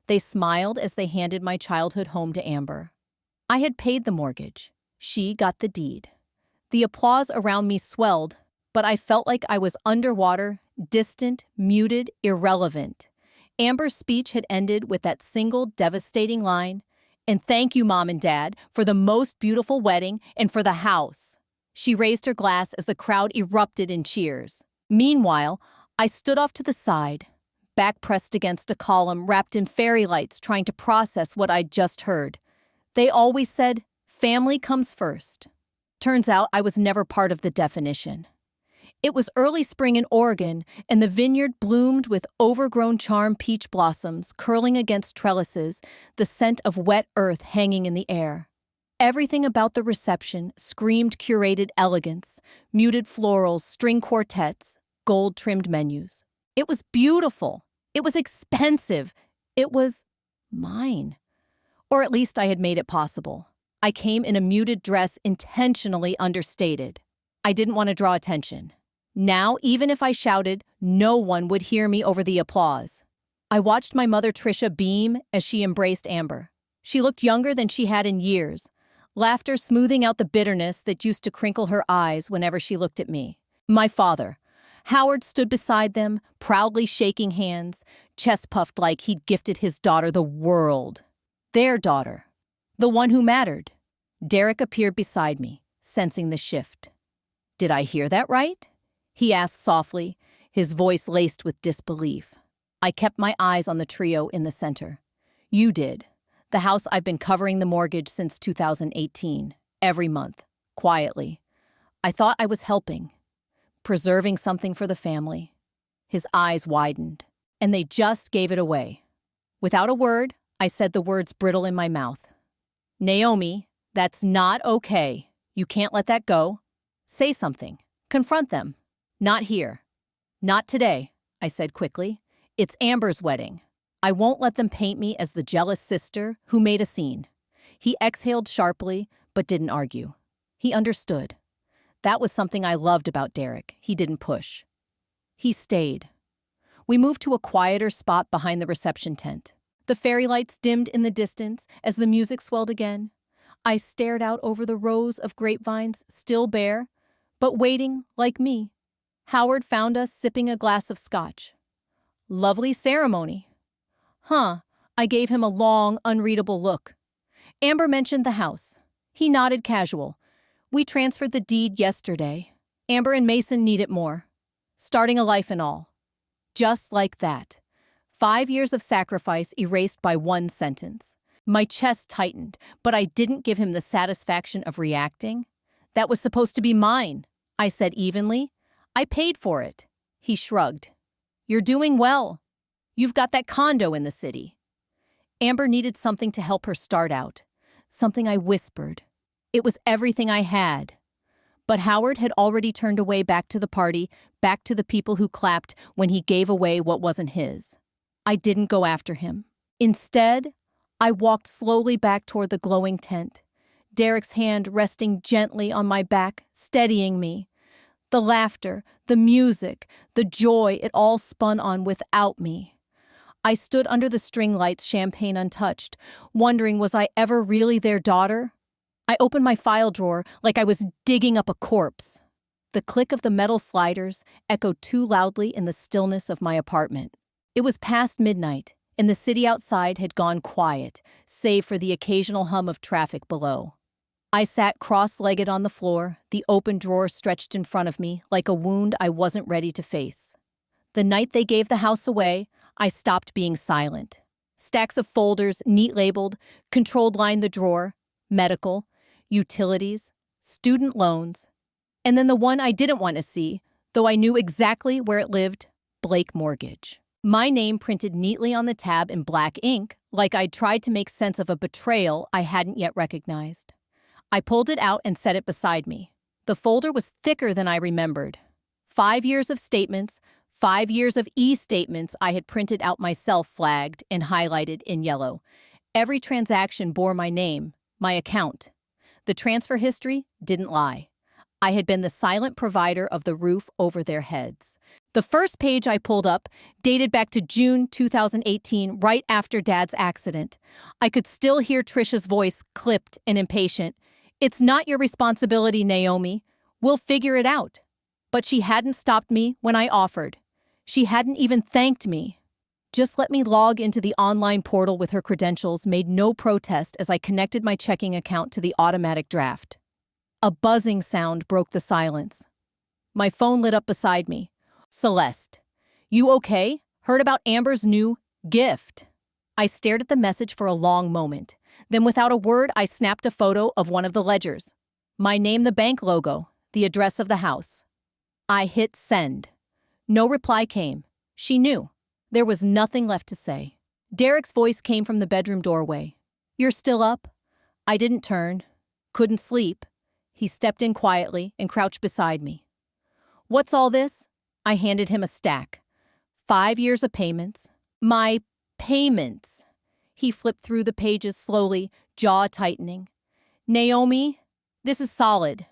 They smiled as they handed my childhood home to Amber. I had paid the mortgage. She got the deed. The applause around me swelled, but I felt like I was underwater, distant, muted, irrelevant. Amber's speech had ended with that single devastating line, "And thank you, Mom and Dad, for the most beautiful wedding and for the house." She raised her glass as the crowd erupted in cheers. Meanwhile, I stood off to the side, back pressed against a column wrapped in fairy lights, trying to process what I'd just heard. They always said, family comes first. Turns out I was never part of the definition. It was early spring in Oregon, and the vineyard bloomed with overgrown charm peach blossoms curling against trellises, the scent of wet earth hanging in the air. Everything about the reception screamed curated elegance, muted florals, string quartets, gold-trimmed menus. It was beautiful. It was expensive. It was mine. Or at least I had made it possible. I came in a muted dress intentionally understated. I didn't want to draw attention. Now, even if I shouted, no one would hear me over the applause. I watched my mother Tricia beam as she embraced Amber. She looked younger than she had in years, laughter smoothing out the bitterness that used to crinkle her eyes whenever she looked at me. My father, Howard, stood beside them, proudly shaking hands, chest puffed like he'd gifted his daughter the world. Their daughter. The one who mattered. Derek appeared beside me, sensing the shift. "Did I hear that right?" he asked softly, his voice laced with disbelief. I kept my eyes on the trio in the center. "You did. The house I've been covering the mortgage since 2018, every month, quietly. I thought I was helping, preserving something for the family." His eyes widened, and they just gave it away. Without a word, I said the words brittle in my mouth. "Naomi, that's not okay. You can't let that go. Say something. Confront them. Not here. Not today," I said quickly. "It's Amber's wedding. I won't let them paint me as the jealous sister who made a scene." He exhaled sharply, but didn't argue. He understood. That was something I loved about Derek. He didn't push. He stayed. We moved to a quieter spot behind the reception tent. The fairy lights dimmed in the distance as the music swelled again. I stared out over the rows of grapevines, still bare, but waiting like me. Howard found us sipping a glass of scotch. "Lovely ceremony." "Huh." I gave him a long, unreadable look. Amber mentioned the house. He nodded casual. "We transferred the deed yesterday. Amber and Mason need it more. Starting a life and all." Just like that. 5 years of sacrifice erased by one sentence. My chest tightened, but I didn't give him the satisfaction of reacting. "That was supposed to be mine," I said evenly. "I paid for it." He shrugged. "You're doing well. You've got that condo in the city." Amber needed something to help her start out. Something I whispered. It was everything I had. But Howard had already turned away, back to the party, back to the people who clapped when he gave away what wasn't his. I didn't go after him. Instead, I walked slowly back toward the glowing tent, Derek's hand resting gently on my back, steadying me. The laughter, the music, the joy, it all spun on without me. I stood under the string lights, champagne untouched, wondering, was I ever really their daughter? I opened my file drawer like I was digging up a corpse. The click of the metal sliders echoed too loudly in the stillness of my apartment. It was past midnight, and the city outside had gone quiet, save for the occasional hum of traffic below. I sat cross-legged on the floor, the open drawer stretched in front of me like a wound I wasn't ready to face. The night they gave the house away, I stopped being silent. Stacks of folders, neat labeled, controlled lined the drawer: medical, utilities, student loans, and then the one I didn't want to see, though I knew exactly where it lived: Blake Mortgage. My name printed neatly on the tab in black ink, like I'd tried to make sense of a betrayal I hadn't yet recognized. I pulled it out and set it beside me. The folder was thicker than I remembered. 5 years of statements, 5 years of e-statements I had printed out myself, flagged and highlighted in yellow. Every transaction bore my name, my account. The transfer history didn't lie. I had been the silent provider of the roof over their heads. The first page I pulled up dated back to June 2018, right after Dad's accident. I could still hear Trisha's voice, clipped and impatient. "It's not your responsibility, Naomi. We'll figure it out." But she hadn't stopped me when I offered. She hadn't even thanked me. Just let me log into the online portal with her credentials, made no protest as I connected my checking account to the automatic draft. A buzzing sound broke the silence. My phone lit up beside me. "Celeste, you okay? Heard about Amber's new gift." I stared at the message for a long moment. Then without a word, I snapped a photo of one of the ledgers. My name, the bank logo, the address of the house. I hit send. No reply came. She knew. There was nothing left to say. Derek's voice came from the bedroom doorway. "You're still up?" I didn't turn. Couldn't sleep. He stepped in quietly and crouched beside me. "What's all this?" I handed him a stack. 5 years of payments. My payments. He flipped through the pages slowly, jaw tightening. "Naomi, this is solid.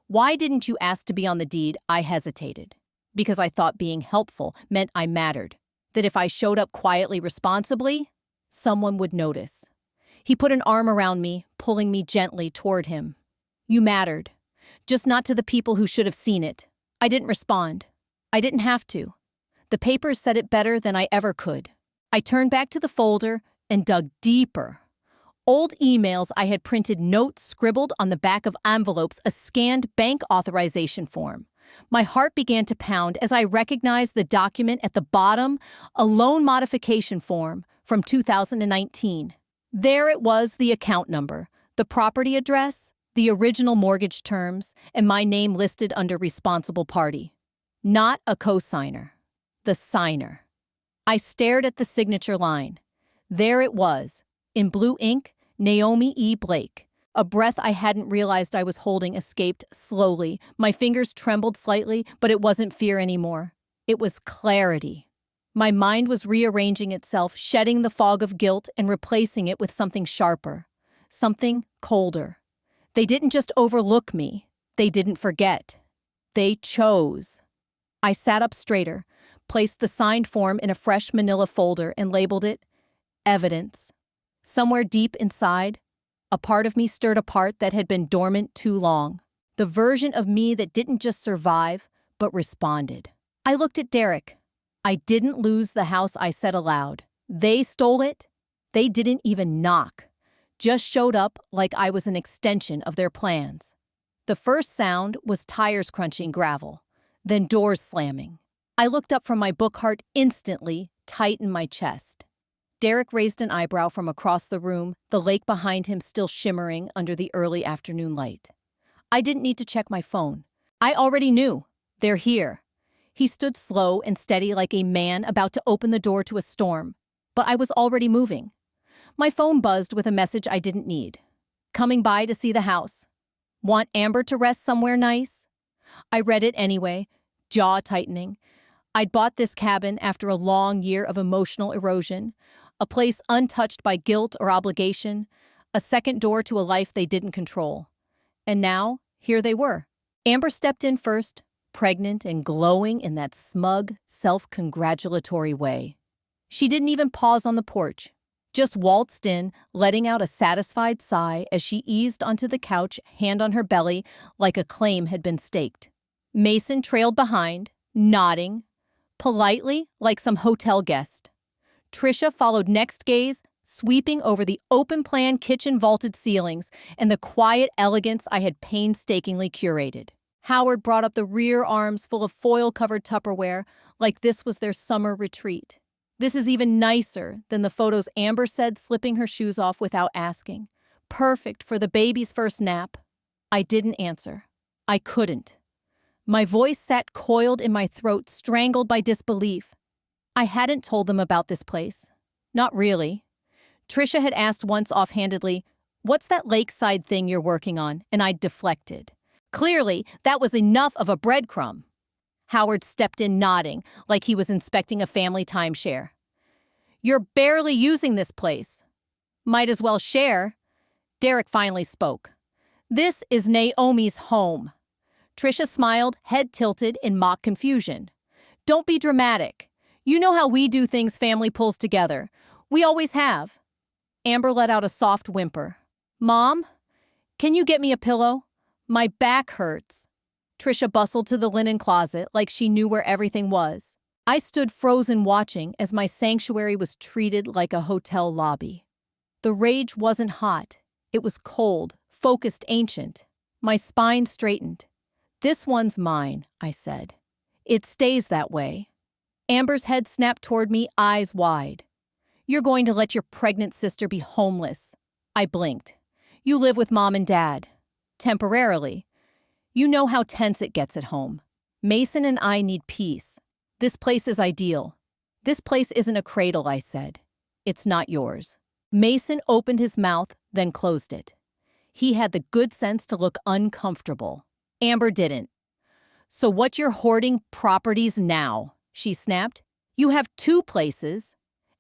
Why didn't you ask to be on the deed?" I hesitated. Because I thought being helpful meant I mattered. That if I showed up quietly, responsibly, someone would notice. He put an arm around me, pulling me gently toward him. "You mattered. Just not to the people who should have seen it." I didn't respond. I didn't have to. The papers said it better than I ever could. I turned back to the folder and dug deeper. Old emails I had printed, notes scribbled on the back of envelopes, a scanned bank authorization form. My heart began to pound as I recognized the document at the bottom, a loan modification form from 2019. There it was, the account number, the property address, the original mortgage terms, and my name listed under responsible party. Not a co-signer. The signer. I stared at the signature line. There it was, in blue ink, Naomi E. Blake. A breath I hadn't realized I was holding escaped slowly. My fingers trembled slightly, but it wasn't fear anymore. It was clarity. My mind was rearranging itself, shedding the fog of guilt and replacing it with something sharper, something colder. They didn't just overlook me. They didn't forget. They chose. I sat up straighter, placed the signed form in a fresh manila folder and labeled it evidence. Somewhere deep inside, a part of me stirred a part that had been dormant too long. The version of me that didn't just survive, but responded. I looked at Derek. I didn't lose the house, I said aloud. They stole it. They didn't even knock. Just showed up like I was an extension of their plans. The first sound was tires crunching gravel, then doors slamming. I looked up from my book, heart instantly tight in my chest. Derek raised an eyebrow from across the room, the lake behind him still shimmering under the early afternoon light. I didn't need to check my phone. I already knew. They're here. He stood slow and steady like a man about to open the door to a storm, but I was already moving. My phone buzzed with a message I didn't need. "Coming by to see the house. Want Amber to rest somewhere nice?" I read it anyway, jaw tightening. I'd bought this cabin after a long year of emotional erosion, a place untouched by guilt or obligation, a second door to a life they didn't control. And now, here they were. Amber stepped in first, pregnant and glowing in that smug, self-congratulatory way. She didn't even pause on the porch, just waltzed in, letting out a satisfied sigh as she eased onto the couch, hand on her belly, like a claim had been staked. Mason trailed behind, nodding, politely like some hotel guest. Trisha followed next gaze, sweeping over the open-plan kitchen vaulted ceilings and the quiet elegance I had painstakingly curated. Howard brought up the rear arms full of foil-covered Tupperware like this was their summer retreat. "This is even nicer than the photos," Amber said, slipping her shoes off without asking. "Perfect for the baby's first nap." I didn't answer. I couldn't. My voice sat coiled in my throat, strangled by disbelief. I hadn't told them about this place. Not really. Trisha had asked once offhandedly, "What's that lakeside thing you're working on?" And I'd deflected. Clearly, that was enough of a breadcrumb. Howard stepped in nodding, like he was inspecting a family timeshare. "You're barely using this place." "Might as well share." Derek finally spoke. "This is Naomi's home." Trisha smiled, head tilted in mock confusion. Don't be dramatic. You know how we do things family pulls together. We always have. Amber let out a soft whimper. Mom, can you get me a pillow? My back hurts. Trisha bustled to the linen closet like she knew where everything was. I stood frozen watching as my sanctuary was treated like a hotel lobby. The rage wasn't hot. It was cold, focused, ancient. My spine straightened. This one's mine, I said. It stays that way. Amber's head snapped toward me, eyes wide. You're going to let your pregnant sister be homeless. I blinked. You live with mom and dad. Temporarily. You know how tense it gets at home. Mason and I need peace. This place is ideal. This place isn't a cradle, I said. It's not yours. Mason opened his mouth, then closed it. He had the good sense to look uncomfortable. Amber didn't. So what you're hoarding properties now, she snapped. You have 2 places,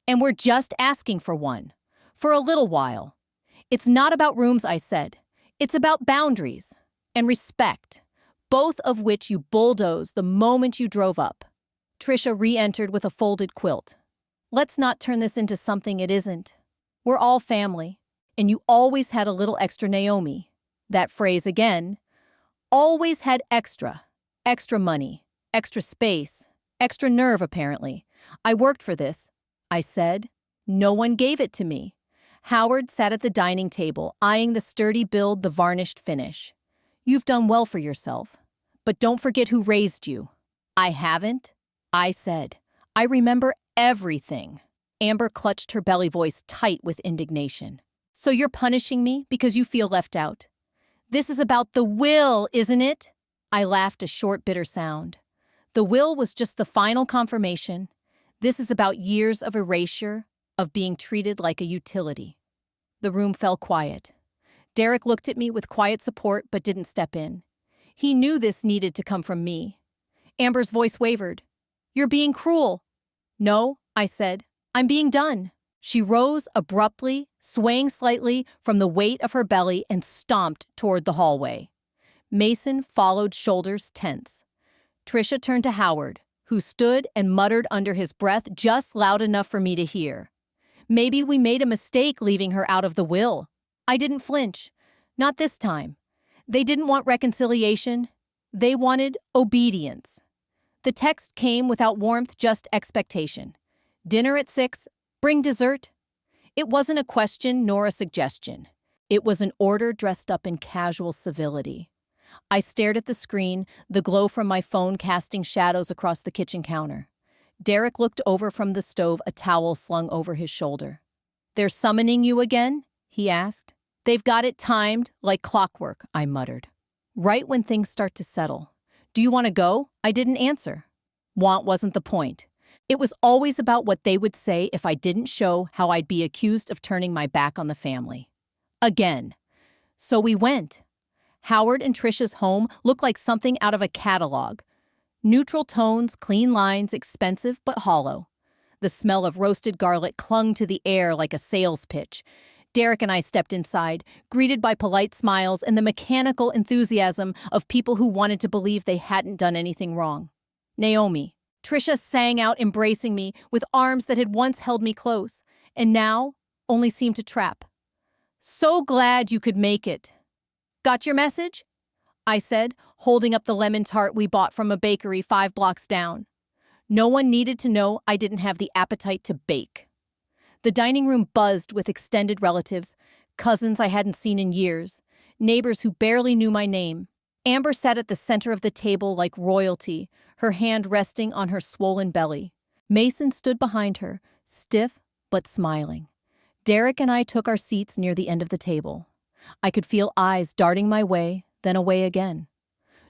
and we're just asking for one. For a little while. It's not about rooms, I said. It's about boundaries and respect, both of which you bulldozed the moment you drove up. Trisha re-entered with a folded quilt. Let's not turn this into something it isn't. We're all family, and you always had a little extra, Naomi. That phrase again. Always had extra. Extra money, extra space, extra nerve, apparently. I worked for this, I said. No one gave it to me. Howard sat at the dining table, eyeing the sturdy build, the varnished finish. You've done well for yourself, but don't forget who raised you. I haven't, I said. I remember everything. Amber clutched her belly voice tight with indignation. So you're punishing me because you feel left out? This is about the will, isn't it? I laughed, a short, bitter sound. The will was just the final confirmation. This is about years of erasure, of being treated like a utility. The room fell quiet. Derek looked at me with quiet support but didn't step in. He knew this needed to come from me. Amber's voice wavered. You're being cruel. No, I said. I'm being done. She rose abruptly, swaying slightly from the weight of her belly and stomped toward the hallway. Mason followed, shoulders tense. Trisha turned to Howard, who stood and muttered under his breath just loud enough for me to hear. Maybe we made a mistake leaving her out of the will. I didn't flinch. Not this time. They didn't want reconciliation. They wanted obedience. The text came without warmth, just expectation. Dinner at 6, bring dessert. It wasn't a question nor a suggestion. It was an order dressed up in casual civility. I stared at the screen, the glow from my phone casting shadows across the kitchen counter. Derek looked over from the stove, a towel slung over his shoulder. They're summoning you again? He asked. They've got it timed like clockwork, I muttered. Right when things start to settle. Do you want to go? I didn't answer. Want wasn't the point. It was always about what they would say if I didn't show how I'd be accused of turning my back on the family. Again. So we went. Howard and Trisha's home looked like something out of a catalog. Neutral tones, clean lines, expensive but hollow. The smell of roasted garlic clung to the air like a sales pitch. Derek and I stepped inside, greeted by polite smiles and the mechanical enthusiasm of people who wanted to believe they hadn't done anything wrong. Naomi. Trisha sang out, embracing me with arms that had once held me close, and now only seemed to trap. So glad you could make it. Got your message? I said, holding up the lemon tart we bought from a bakery 5 blocks down. No one needed to know I didn't have the appetite to bake. The dining room buzzed with extended relatives, cousins I hadn't seen in years, neighbors who barely knew my name. Amber sat at the center of the table like royalty, her hand resting on her swollen belly. Mason stood behind her, stiff but smiling. Derek and I took our seats near the end of the table. I could feel eyes darting my way, then away again.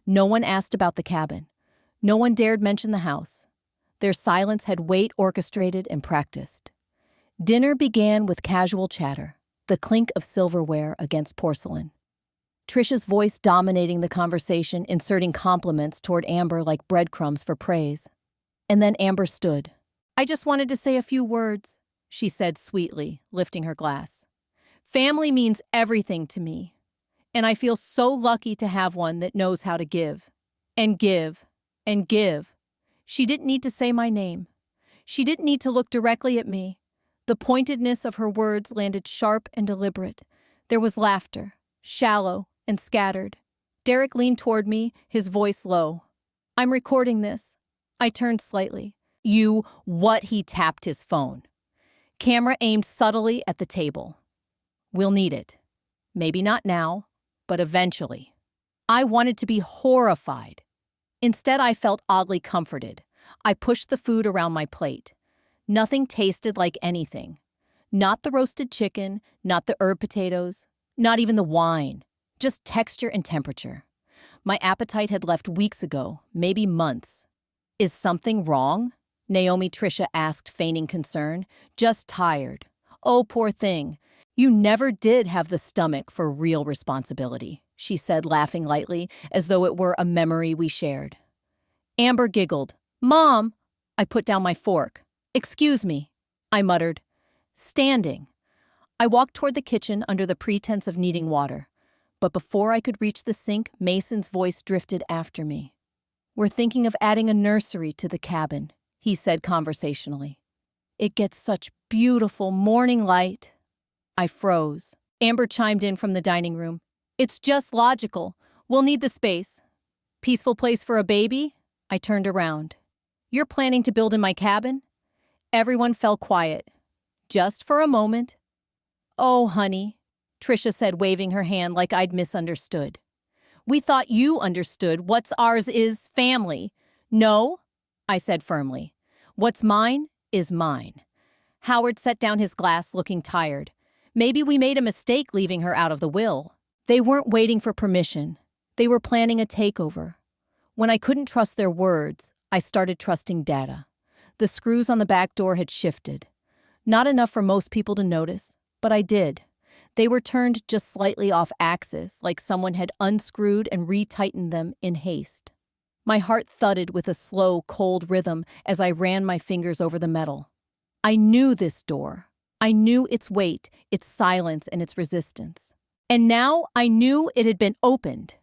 No one asked about the cabin. No one dared mention the house. Their silence had weight orchestrated and practiced. Dinner began with casual chatter, the clink of silverware against porcelain. Trisha's voice dominating the conversation, inserting compliments toward Amber like breadcrumbs for praise. And then Amber stood. I just wanted to say a few words, she said sweetly, lifting her glass. Family means everything to me, and I feel so lucky to have one that knows how to give. And give. And give. She didn't need to say my name. She didn't need to look directly at me. The pointedness of her words landed sharp and deliberate. There was laughter, shallow and scattered. Derek leaned toward me, his voice low. "I'm recording this." I turned slightly. "You what?" He tapped his phone. Camera aimed subtly at the table. "We'll need it. Maybe not now, but eventually." I wanted to be horrified. Instead, I felt oddly comforted. I pushed the food around my plate. Nothing tasted like anything. Not the roasted chicken, not the herb potatoes, not even the wine. Just texture and temperature. My appetite had left weeks ago, maybe months. "Is something wrong?" Naomi Tricia asked, feigning concern. "Just tired." "Oh, poor thing. You never did have the stomach for real responsibility," she said, laughing lightly, as though it were a memory we shared. Amber giggled. "Mom!" I put down my fork. "Excuse me," I muttered. Standing. I walked toward the kitchen under the pretense of needing water. But before I could reach the sink, Mason's voice drifted after me. "We're thinking of adding a nursery to the cabin," he said conversationally. "It gets such beautiful morning light." I froze. Amber chimed in from the dining room. "It's just logical. We'll need the space." "Peaceful place for a baby?" I turned around. "You're planning to build in my cabin?" Everyone fell quiet. Just for a moment. "Oh, honey," Tricia said, waving her hand like I'd misunderstood. "We thought you understood. What's ours is family." "No," I said firmly. "What's mine is mine." Howard set down his glass, looking tired. Maybe we made a mistake leaving her out of the will. They weren't waiting for permission. They were planning a takeover. When I couldn't trust their words, I started trusting data. The screws on the back door had shifted. Not enough for most people to notice, but I did. They were turned just slightly off axis, like someone had unscrewed and retightened them in haste. My heart thudded with a slow, cold rhythm as I ran my fingers over the metal. I knew this door. I knew its weight, its silence, and its resistance. And now I knew it had been opened.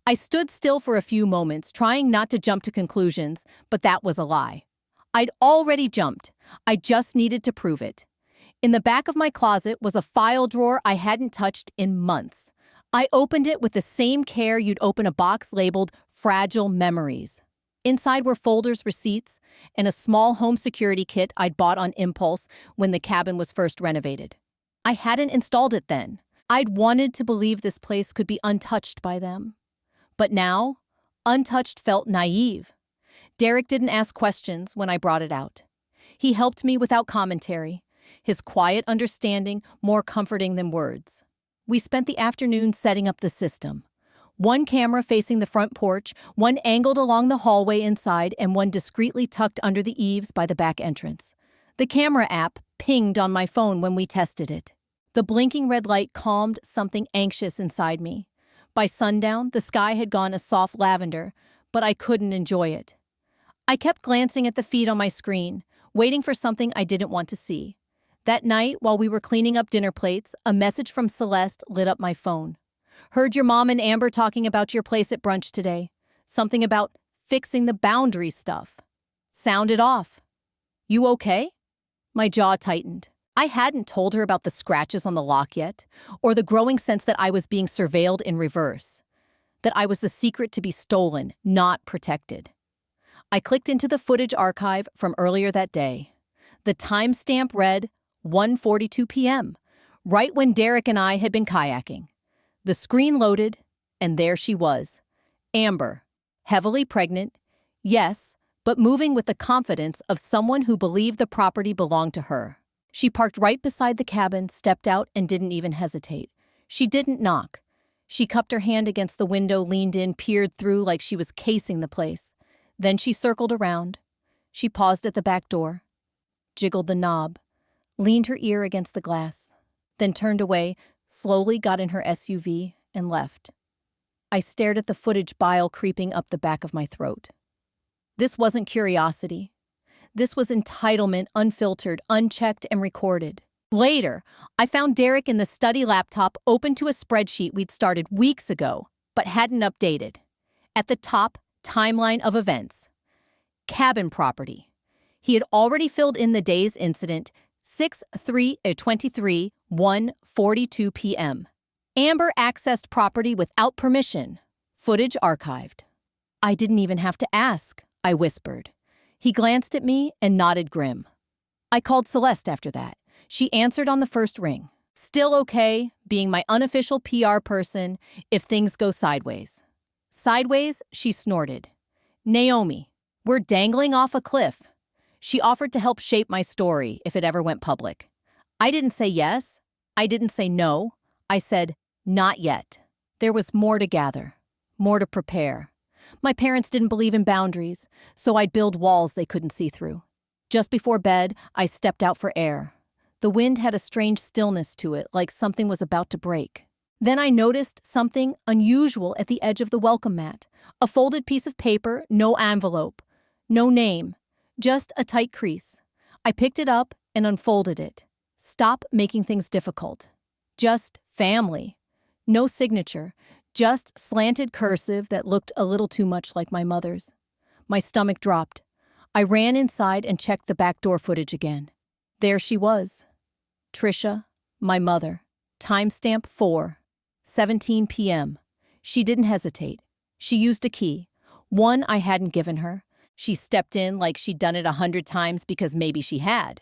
I stood still for a few moments, trying not to jump to conclusions, but that was a lie. I'd already jumped. I just needed to prove it. In the back of my closet was a file drawer I hadn't touched in months. I opened it with the same care you'd open a box labeled Fragile Memories. Inside were folders, receipts, and a small home security kit I'd bought on impulse when the cabin was first renovated. I hadn't installed it then. I'd wanted to believe this place could be untouched by them. But now, untouched felt naive. Derek didn't ask questions when I brought it out. He helped me without commentary, his quiet understanding more comforting than words. We spent the afternoon setting up the system. One camera facing the front porch, one angled along the hallway inside, and one discreetly tucked under the eaves by the back entrance. The camera app pinged on my phone when we tested it. The blinking red light calmed something anxious inside me. By sundown, the sky had gone a soft lavender, but I couldn't enjoy it. I kept glancing at the feed on my screen, waiting for something I didn't want to see. That night, while we were cleaning up dinner plates, a message from Celeste lit up my phone. "Heard your mom and Amber talking about your place at brunch today. Something about fixing the boundary stuff. Sounded off. You okay?" My jaw tightened. I hadn't told her about the scratches on the lock yet, or the growing sense that I was being surveilled in reverse. That I was the secret to be stolen, not protected. I clicked into the footage archive from earlier that day. The timestamp read 1:42 p.m., right when Derek and I had been kayaking. The screen loaded, and there she was. Amber, heavily pregnant, yes, but moving with the confidence of someone who believed the property belonged to her. She parked right beside the cabin, stepped out, and didn't even hesitate. She didn't knock. She cupped her hand against the window, leaned in, peered through like she was casing the place. Then she circled around. She paused at the back door, jiggled the knob, leaned her ear against the glass, then turned away, slowly got in her SUV, and left. I stared at the footage, bile creeping up the back of my throat. This wasn't curiosity. This was entitlement, unfiltered, unchecked, and recorded. Later, I found Derek in the study laptop open to a spreadsheet we'd started weeks ago, but hadn't updated. At the top, timeline of events. cabin property. He had already filled in the day's incident, 6/3/23, 1:42 p.m. Amber accessed property without permission. Footage archived. I didn't even have to ask, I whispered. He glanced at me and nodded grim. I called Celeste after that. She answered on the first ring. Still okay, being my unofficial PR person if things go sideways. Sideways, she snorted. Naomi, we're dangling off a cliff. She offered to help shape my story if it ever went public. I didn't say yes. I didn't say no. I said, not yet. There was more to gather, more to prepare. My parents didn't believe in boundaries, so I'd build walls they couldn't see through. Just before bed, I stepped out for air. The wind had a strange stillness to it, like something was about to break. Then I noticed something unusual at the edge of the welcome mat. A folded piece of paper, no envelope, no name, just a tight crease. I picked it up and unfolded it. Stop making things difficult. Just family. No signature, just slanted cursive that looked a little too much like my mother's. My stomach dropped. I ran inside and checked the back door footage again. There she was. Trisha, my mother. Timestamp 4:17 p.m. She didn't hesitate. She used a key. One I hadn't given her. She stepped in like she'd done it 100 times because maybe she had.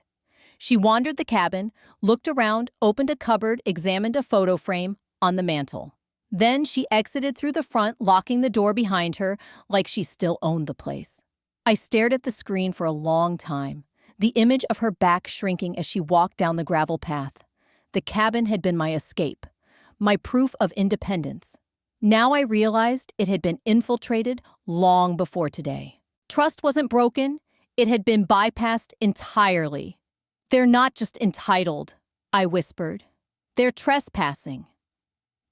She wandered the cabin, looked around, opened a cupboard, examined a photo frame on the mantel. Then she exited through the front, locking the door behind her like she still owned the place. I stared at the screen for a long time, the image of her back shrinking as she walked down the gravel path. The cabin had been my escape, my proof of independence. Now I realized it had been infiltrated long before today. Trust wasn't broken, it had been bypassed entirely. They're not just entitled, I whispered. They're trespassing.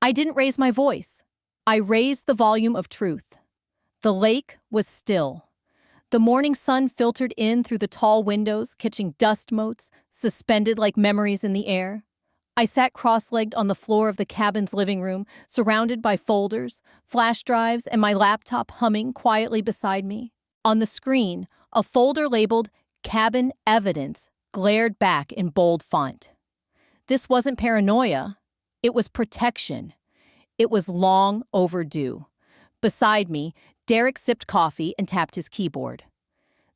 I didn't raise my voice. I raised the volume of truth. The lake was still. The morning sun filtered in through the tall windows, catching dust motes, suspended like memories in the air. I sat cross-legged on the floor of the cabin's living room, surrounded by folders, flash drives, and my laptop humming quietly beside me. On the screen, a folder labeled Cabin Evidence glared back in bold font. This wasn't paranoia. It was protection. It was long overdue. Beside me, Derek sipped coffee and tapped his keyboard.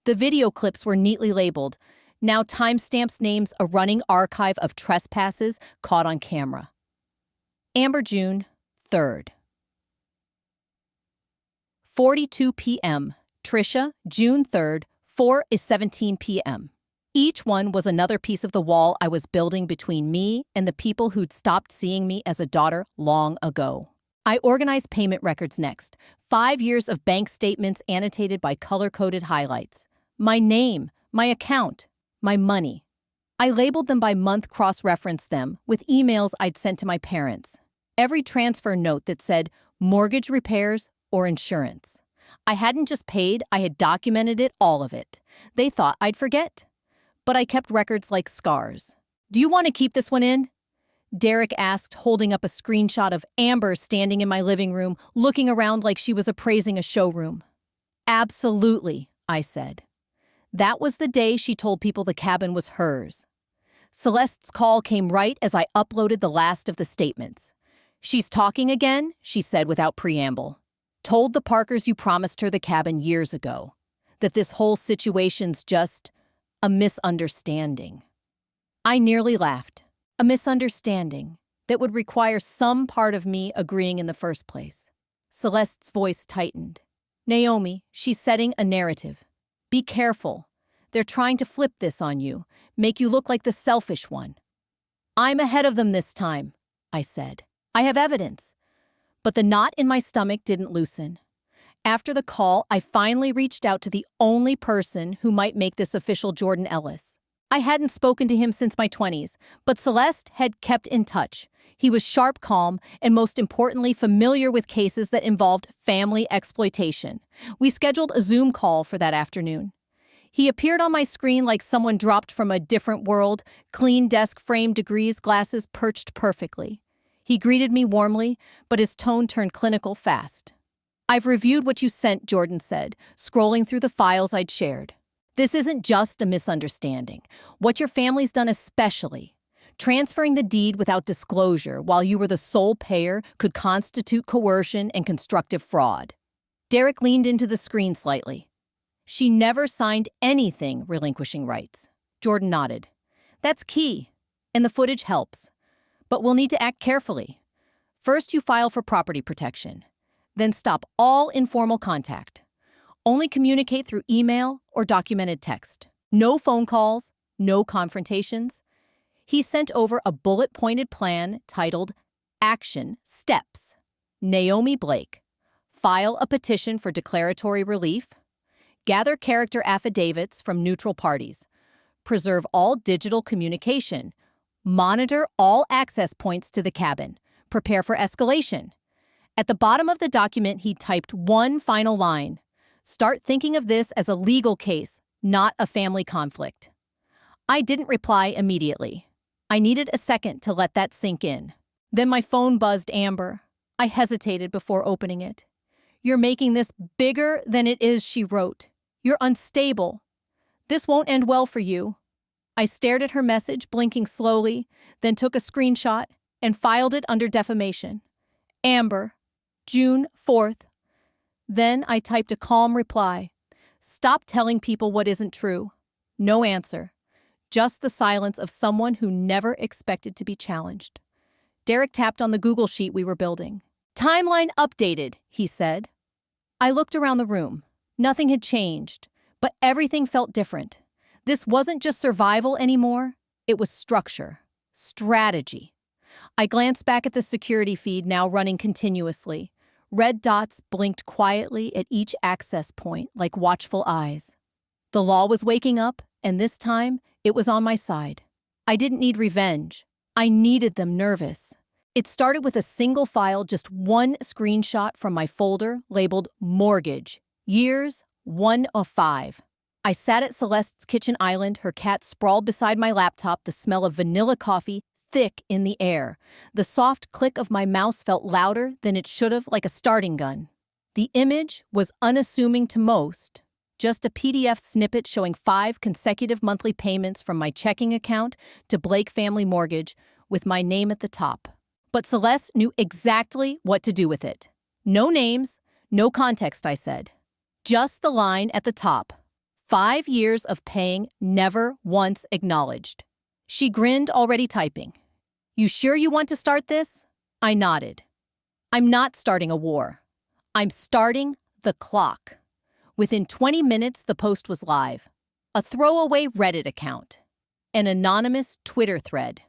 The video clips were neatly labeled. Now timestamps names a running archive of trespasses caught on camera. Amber, June 3rd. 42 p.m. Trisha, June 3rd, 4:17 p.m. Each one was another piece of the wall I was building between me and the people who'd stopped seeing me as a daughter long ago. I organized payment records next. 5 years of bank statements annotated by color-coded highlights. My name, my account, my money. I labeled them by month, cross-referenced them with emails I'd sent to my parents. Every transfer note that said mortgage repairs or insurance. I hadn't just paid, I had documented it, all of it. They thought I'd forget. But I kept records like scars. Do you want to keep this one in? Derek asked, holding up a screenshot of Amber standing in my living room, looking around like she was appraising a showroom. Absolutely, I said. That was the day she told people the cabin was hers. Celeste's call came right as I uploaded the last of the statements. She's talking again, she said without preamble. Told the Parkers you promised her the cabin years ago. That this whole situation's just a misunderstanding. I nearly laughed. A misunderstanding that would require some part of me agreeing in the first place. Celeste's voice tightened. Naomi, she's setting a narrative. Be careful. They're trying to flip this on you, make you look like the selfish one. I'm ahead of them this time, I said. I have evidence. But the knot in my stomach didn't loosen. After the call, I finally reached out to the only person who might make this official, Jordan Ellis. I hadn't spoken to him since my 20s, but Celeste had kept in touch. He was sharp, calm, and most importantly, familiar with cases that involved family exploitation. We scheduled a Zoom call for that afternoon. He appeared on my screen like someone dropped from a different world, clean desk frame, degrees, glasses perched perfectly. He greeted me warmly, but his tone turned clinical fast. I've reviewed what you sent, Jordan said, scrolling through the files I'd shared. This isn't just a misunderstanding. What your family's done especially. Transferring the deed without disclosure while you were the sole payer could constitute coercion and constructive fraud. Derek leaned into the screen slightly. She never signed anything relinquishing rights. Jordan nodded. That's key, and the footage helps. But we'll need to act carefully. First, you file for property protection. Then stop all informal contact. Only communicate through email or documented text. No phone calls, no confrontations. He sent over a bullet-pointed plan titled Action Steps. Naomi Blake. File a petition for declaratory relief. Gather character affidavits from neutral parties. Preserve all digital communication. Monitor all access points to the cabin. Prepare for escalation. At the bottom of the document, he typed one final line. Start thinking of this as a legal case, not a family conflict. I didn't reply immediately. I needed a second to let that sink in. Then my phone buzzed Amber. I hesitated before opening it. You're making this bigger than it is, she wrote. You're unstable. This won't end well for you. I stared at her message, blinking slowly, then took a screenshot and filed it under defamation. Amber, June 4th. Then I typed a calm reply. Stop telling people what isn't true. No answer. Just the silence of someone who never expected to be challenged. Derek tapped on the Google sheet we were building. Timeline updated, he said. I looked around the room. Nothing had changed, but everything felt different. This wasn't just survival anymore. It was structure, strategy. I glanced back at the security feed now running continuously. Red dots blinked quietly at each access point like watchful eyes. The law was waking up, and this time, it was on my side. I didn't need revenge. I needed them nervous. It started with a single file, just one screenshot from my folder labeled Mortgage, years 1 of 5. I sat at Celeste's kitchen island, her cat sprawled beside my laptop, the smell of vanilla coffee thick in the air. The soft click of my mouse felt louder than it should have, like a starting gun. The image was unassuming to most, just a PDF snippet showing 5 consecutive monthly payments from my checking account to Blake Family Mortgage with my name at the top. But Celeste knew exactly what to do with it. No names, no context, I said. Just the line at the top. 5 years of paying, never once acknowledged. She grinned, already typing. You sure you want to start this? I nodded. I'm not starting a war. I'm starting the clock. Within 20 minutes, the post was live. A throwaway Reddit account. An anonymous Twitter thread.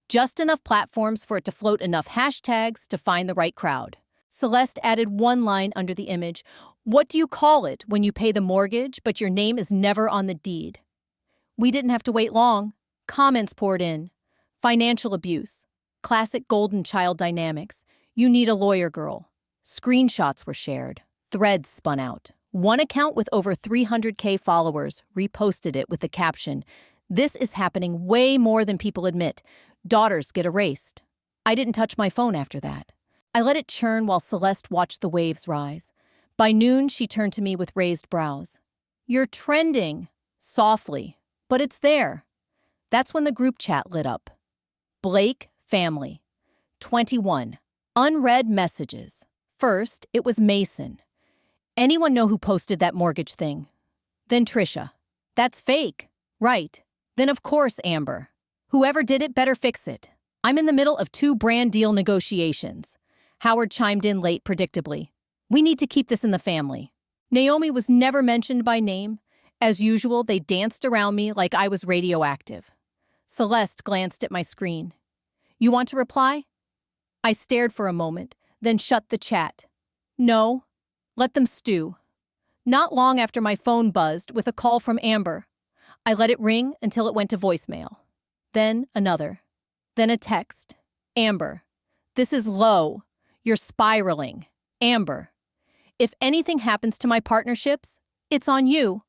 Just enough platforms for it to float enough hashtags to find the right crowd. Celeste added one line under the image. What do you call it when you pay the mortgage, but your name is never on the deed? We didn't have to wait long. Comments poured in. Financial abuse. Classic golden child dynamics. You need a lawyer, girl. Screenshots were shared. Threads spun out. One account with over 300K followers reposted it with the caption, "This is happening way more than people admit. Daughters get erased." I didn't touch my phone after that. I let it churn while Celeste watched the waves rise. By noon, she turned to me with raised brows. You're trending. Softly. But it's there. That's when the group chat lit up. Blake Family. 21. Unread messages. First, it was Mason. Anyone know who posted that mortgage thing? Then Trisha. That's fake. Right. Then of course Amber. Whoever did it better fix it. I'm in the middle of 2 brand deal negotiations. Howard chimed in late, predictably. We need to keep this in the family. Naomi was never mentioned by name. As usual, they danced around me like I was radioactive. Celeste glanced at my screen. You want to reply? I stared for a moment, then shut the chat. No. Let them stew. Not long after my phone buzzed with a call from Amber. I let it ring until it went to voicemail. Then another. Then a text. Amber. This is low. You're spiraling. Amber. If anything happens to my partnerships, it's on you.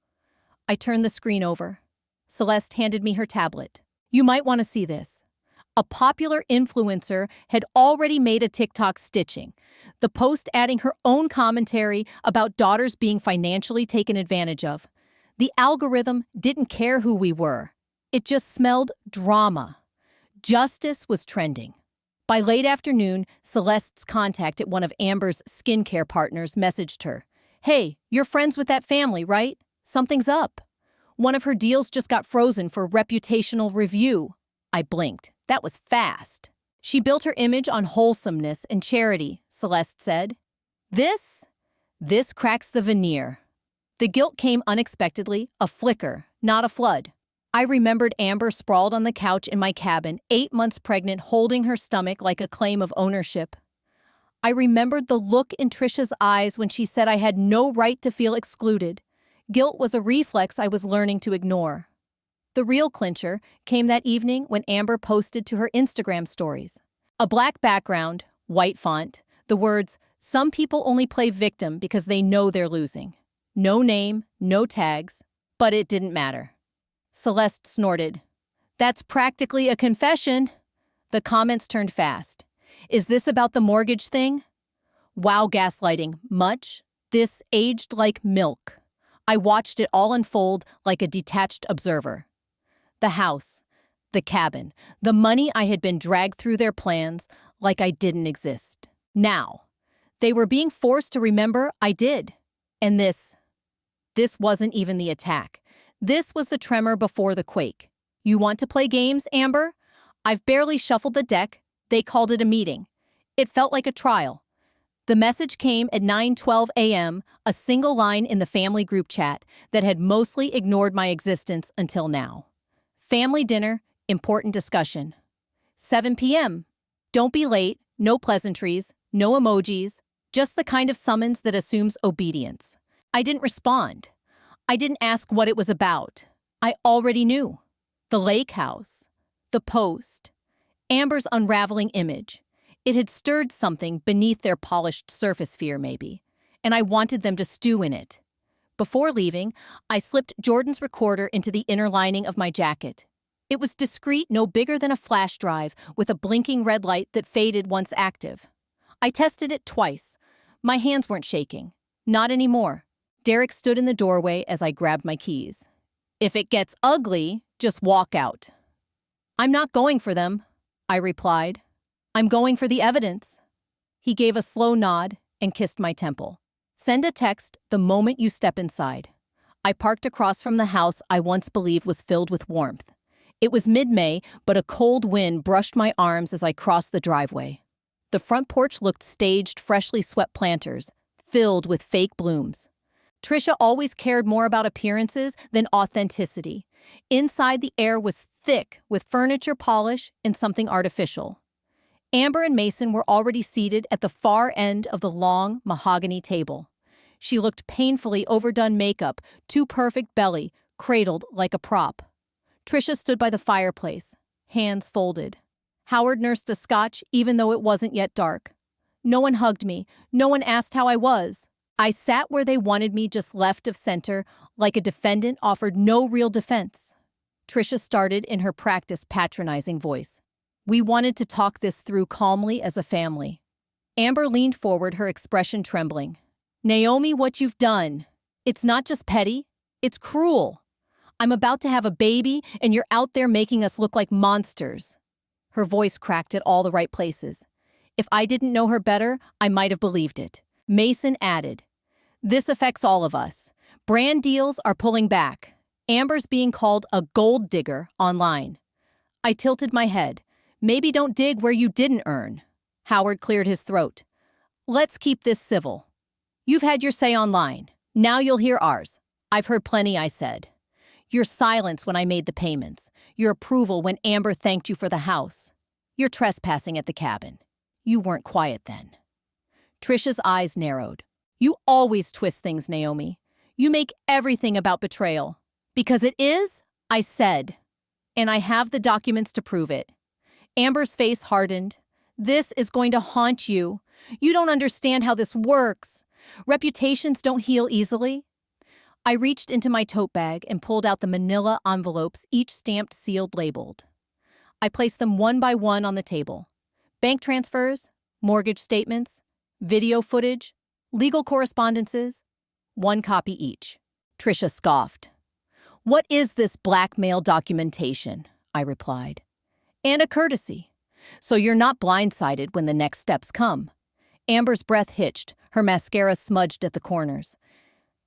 I turned the screen over. Celeste handed me her tablet. You might want to see this. A popular influencer had already made a TikTok stitching, the post adding her own commentary about daughters being financially taken advantage of. The algorithm didn't care who we were. It just smelled drama. Justice was trending. By late afternoon, Celeste's contact at one of Amber's skincare partners messaged her. "Hey, you're friends with that family, right? Something's up. One of her deals just got frozen for reputational review." I blinked. That was fast. She built her image on wholesomeness and charity, Celeste said. This cracks the veneer. The guilt came unexpectedly, a flicker, not a flood. I remembered Amber sprawled on the couch in my cabin, 8 months pregnant, holding her stomach like a claim of ownership. I remembered the look in Trisha's eyes when she said I had no right to feel excluded. Guilt was a reflex I was learning to ignore. The real clincher came that evening when Amber posted to her Instagram stories. A black background, white font, the words, "Some people only play victim because they know they're losing." No name, no tags, but it didn't matter. Celeste snorted. "That's practically a confession." The comments turned fast. "Is this about the mortgage thing?" "Wow, gaslighting. Much?" This aged like milk. I watched it all unfold like a detached observer. The house, the cabin, the money I had been dragged through their plans like I didn't exist. Now, they were being forced to remember I did. And this wasn't even the attack. This was the tremor before the quake. "You want to play games, Amber? I've barely shuffled the deck." They called it a meeting. It felt like a trial. The message came at 9:12 a.m., a single line in the family group chat that had mostly ignored my existence until now. Family dinner, important discussion. 7 p.m. Don't be late, no pleasantries, no emojis, just the kind of summons that assumes obedience. I didn't respond. I didn't ask what it was about. I already knew. The lake house, the post, Amber's unraveling image. It had stirred something beneath their polished surface fear, maybe, and I wanted them to stew in it. Before leaving, I slipped Jordan's recorder into the inner lining of my jacket. It was discreet, no bigger than a flash drive, with a blinking red light that faded once active. I tested it twice. My hands weren't shaking. Not anymore. Derek stood in the doorway as I grabbed my keys. "If it gets ugly, just walk out." "I'm not going for them," I replied. "I'm going for the evidence." He gave a slow nod and kissed my temple. "Send a text the moment you step inside." I parked across from the house I once believed was filled with warmth. It was mid-May, but a cold wind brushed my arms as I crossed the driveway. The front porch looked staged, freshly swept planters, filled with fake blooms. Trisha always cared more about appearances than authenticity. Inside, the air was thick with furniture polish and something artificial. Amber and Mason were already seated at the far end of the long mahogany table. She looked painfully overdone makeup, too perfect belly, cradled like a prop. Trisha stood by the fireplace, hands folded. Howard nursed a scotch even though it wasn't yet dark. No one hugged me. No one asked how I was. I sat where they wanted me, just left of center, like a defendant offered no real defense. Trisha started in her practiced patronizing voice. "We wanted to talk this through calmly as a family." Amber leaned forward, her expression trembling. "Naomi, what you've done, it's not just petty, it's cruel. I'm about to have a baby, and you're out there making us look like monsters." Her voice cracked at all the right places. If I didn't know her better, I might have believed it. Mason added, "This affects all of us. Brand deals are pulling back. Amber's being called a gold digger online." I tilted my head. "Maybe don't dig where you didn't earn." Howard cleared his throat. "Let's keep this civil. You've had your say online. Now you'll hear ours." "I've heard plenty," I said. "Your silence when I made the payments. Your approval when Amber thanked you for the house. Your trespassing at the cabin. You weren't quiet then." Trisha's eyes narrowed. "You always twist things, Naomi. You make everything about betrayal." "Because it is," I said. "And I have the documents to prove it." Amber's face hardened. "This is going to haunt you. You don't understand how this works. Reputations don't heal easily." I reached into my tote bag and pulled out the manila envelopes, each stamped, sealed, labeled. I placed them one by one on the table. Bank transfers, mortgage statements, video footage, legal correspondences, one copy each. Trisha scoffed. "What is this blackmail documentation?" I replied. "And a courtesy. So you're not blindsided when the next steps come." Amber's breath hitched, her mascara smudged at the corners.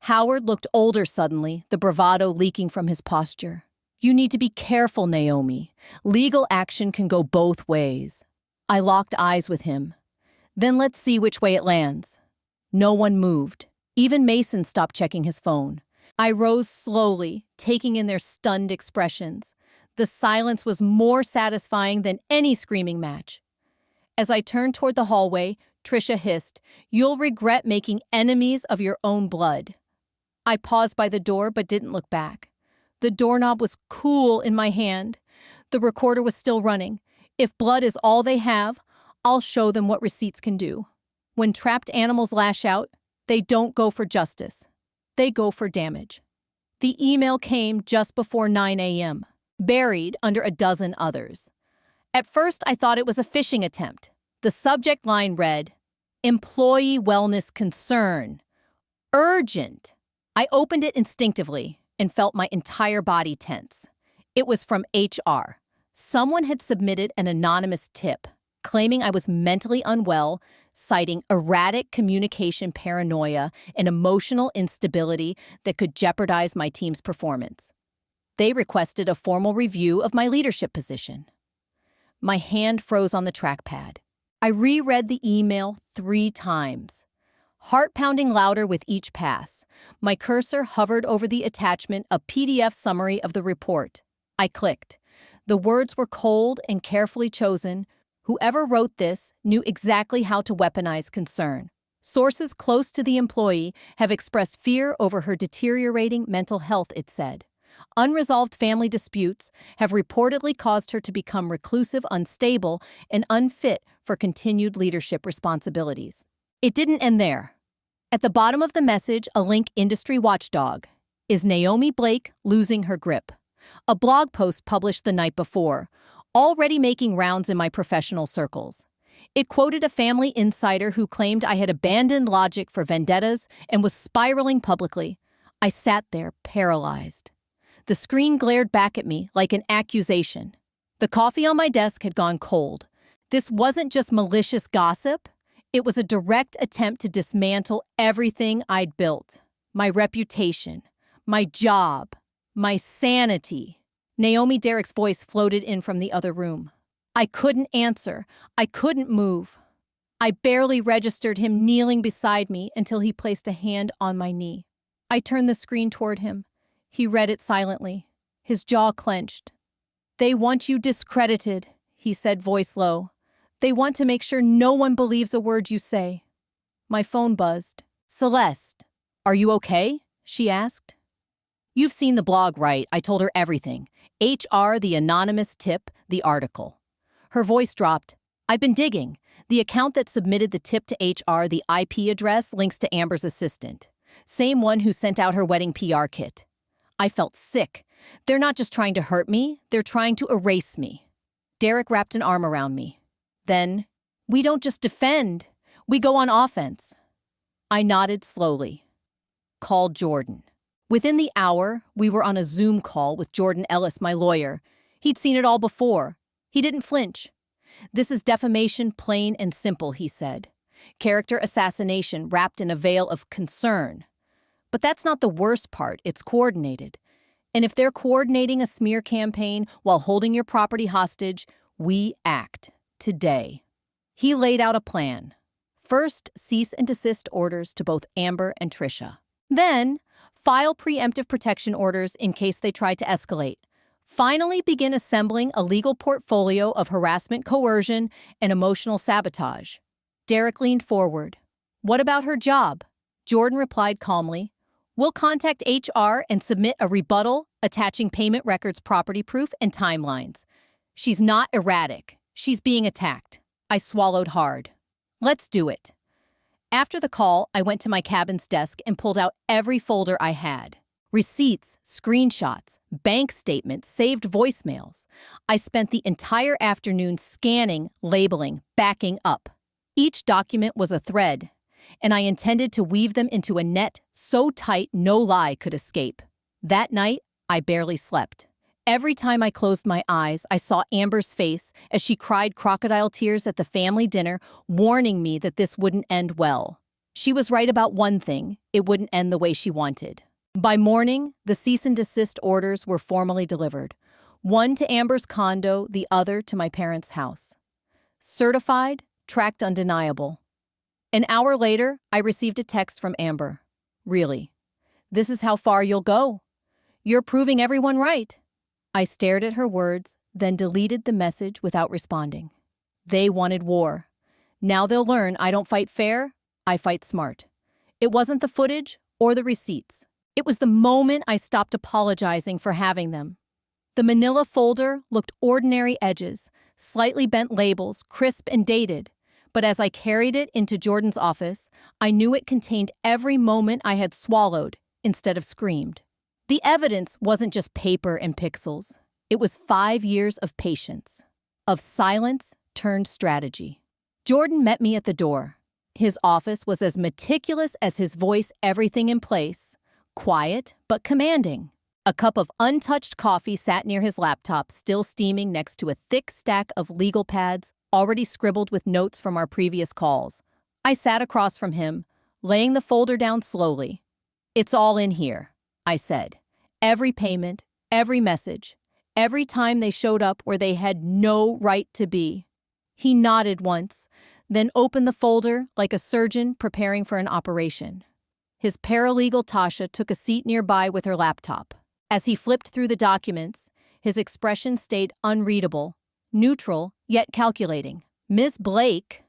Howard looked older suddenly, the bravado leaking from his posture. "You need to be careful, Naomi. Legal action can go both ways." I locked eyes with him. "Then let's see which way it lands." No one moved. Even Mason stopped checking his phone. I rose slowly, taking in their stunned expressions. The silence was more satisfying than any screaming match. As I turned toward the hallway, Trisha hissed, "You'll regret making enemies of your own blood." I paused by the door but didn't look back. The doorknob was cool in my hand. The recorder was still running. If blood is all they have, I'll show them what receipts can do. When trapped animals lash out, they don't go for justice. They go for damage. The email came just before 9 a.m., buried under a dozen others. At first, I thought it was a phishing attempt. The subject line read, "Employee Wellness Concern. Urgent." I opened it instinctively and felt my entire body tense. It was from HR. Someone had submitted an anonymous tip, claiming I was mentally unwell, citing erratic communication paranoia and emotional instability that could jeopardize my team's performance. They requested a formal review of my leadership position. My hand froze on the trackpad. I reread the email 3 times. Heart pounding louder with each pass. My cursor hovered over the attachment, a PDF summary of the report. I clicked. The words were cold and carefully chosen. Whoever wrote this knew exactly how to weaponize concern. Sources close to the employee have expressed fear over her deteriorating mental health, it said. Unresolved family disputes have reportedly caused her to become reclusive, unstable, and unfit for continued leadership responsibilities. It didn't end there. At the bottom of the message, a link industry watchdog. Is Naomi Blake losing her grip? A blog post published the night before, already making rounds in my professional circles. It quoted a family insider who claimed I had abandoned logic for vendettas and was spiraling publicly. I sat there, paralyzed. The screen glared back at me like an accusation. The coffee on my desk had gone cold. This wasn't just malicious gossip. It was a direct attempt to dismantle everything I'd built. My reputation, my job, my sanity. Naomi Derrick's voice floated in from the other room. I couldn't answer. I couldn't move. I barely registered him kneeling beside me until he placed a hand on my knee. I turned the screen toward him. He read it silently. His jaw clenched. "They want you discredited," he said, voice low. "They want to make sure no one believes a word you say." My phone buzzed. "Celeste, are you okay?" she asked. "You've seen the blog, right?" I told her everything. HR, the anonymous tip, the article. Her voice dropped. "I've been digging. The account that submitted the tip to HR, the IP address, links to Amber's assistant. Same one who sent out her wedding PR kit." I felt sick. They're not just trying to hurt me, they're trying to erase me. Derek wrapped an arm around me. Then, "We don't just defend, we go on offense." I nodded slowly. "Call Jordan." Within the hour, we were on a Zoom call with Jordan Ellis, my lawyer. He'd seen it all before. He didn't flinch. "This is defamation, plain and simple," he said. "Character assassination wrapped in a veil of concern. But that's not the worst part, it's coordinated. And if they're coordinating a smear campaign while holding your property hostage, we act today." He laid out a plan. First, cease and desist orders to both Amber and Trisha. Then, file preemptive protection orders in case they try to escalate. Finally, begin assembling a legal portfolio of harassment, coercion, and emotional sabotage. Derek leaned forward. "What about her job?" Jordan replied calmly. "We'll contact HR and submit a rebuttal attaching payment records, property proof, and timelines. She's not erratic. She's being attacked." I swallowed hard. "Let's do it." After the call, I went to my cabin's desk and pulled out every folder I had. Receipts, screenshots, bank statements, saved voicemails. I spent the entire afternoon scanning, labeling, backing up. Each document was a thread, and I intended to weave them into a net so tight no lie could escape. That night, I barely slept. Every time I closed my eyes, I saw Amber's face as she cried crocodile tears at the family dinner, warning me that this wouldn't end well. She was right about one thing: it wouldn't end the way she wanted. By morning, the cease and desist orders were formally delivered. One to Amber's condo, the other to my parents' house. Certified, tracked undeniable. An hour later, I received a text from Amber. Really? This is how far you'll go? You're proving everyone right. I stared at her words, then deleted the message without responding. They wanted war. Now they'll learn I don't fight fair, I fight smart. It wasn't the footage or the receipts. It was the moment I stopped apologizing for having them. The manila folder looked ordinary edges, slightly bent labels, crisp and dated. But as I carried it into Jordan's office, I knew it contained every moment I had swallowed instead of screamed. The evidence wasn't just paper and pixels. It was 5 years of patience, of silence turned strategy. Jordan met me at the door. His office was as meticulous as his voice, everything in place. Quiet, but commanding. A cup of untouched coffee sat near his laptop, still steaming next to a thick stack of legal pads, already scribbled with notes from our previous calls. I sat across from him, laying the folder down slowly. "It's all in here," I said. Every payment, every message, every time they showed up where they had no right to be. He nodded once, then opened the folder like a surgeon preparing for an operation. His paralegal Tasha took a seat nearby with her laptop. As he flipped through the documents, his expression stayed unreadable, neutral, yet calculating. "Ms. Blake,"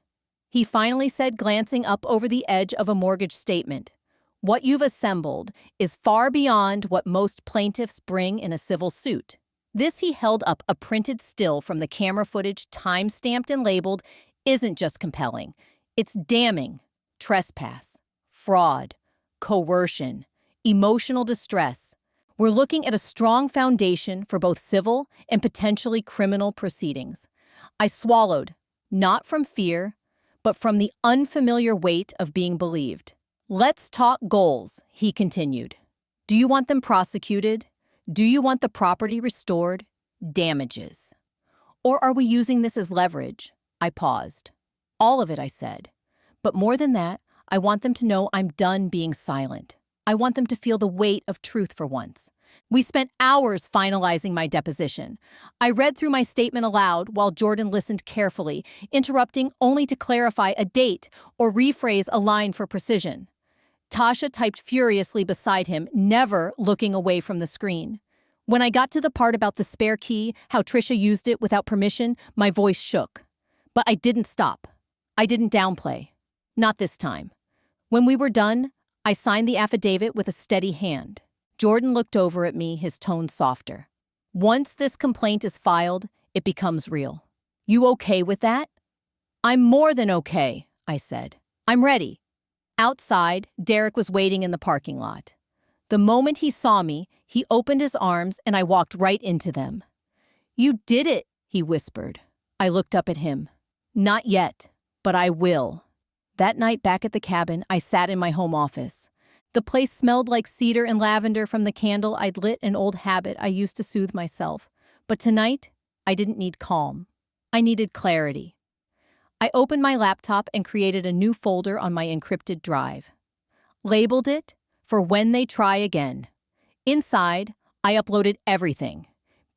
he finally said, glancing up over the edge of a mortgage statement, "what you've assembled is far beyond what most plaintiffs bring in a civil suit." This he held up a printed still from the camera footage, time-stamped and labeled, isn't just compelling. It's damning. Trespass, fraud, coercion, emotional distress. We're looking at a strong foundation for both civil and potentially criminal proceedings. I swallowed, not from fear, but from the unfamiliar weight of being believed. "Let's talk goals," he continued. "Do you want them prosecuted? Do you want the property restored? Damages? Or are we using this as leverage?" I paused. "All of it," I said. "But more than that, I want them to know I'm done being silent. I want them to feel the weight of truth for once." We spent hours finalizing my deposition. I read through my statement aloud while Jordan listened carefully, interrupting only to clarify a date or rephrase a line for precision. Tasha typed furiously beside him, never looking away from the screen. When I got to the part about the spare key, how Trisha used it without permission, my voice shook. But I didn't stop. I didn't downplay. Not this time. When we were done, I signed the affidavit with a steady hand. Jordan looked over at me, his tone softer. "Once this complaint is filed, it becomes real. You okay with that?" "I'm more than okay," I said. "I'm ready." Outside, Derek was waiting in the parking lot. The moment he saw me, he opened his arms and I walked right into them. "You did it," he whispered. I looked up at him. "Not yet, but I will." That night back at the cabin, I sat in my home office. The place smelled like cedar and lavender from the candle I'd lit, an old habit I used to soothe myself. But tonight, I didn't need calm. I needed clarity. I opened my laptop and created a new folder on my encrypted drive. Labeled it, "For When They Try Again." Inside, I uploaded everything.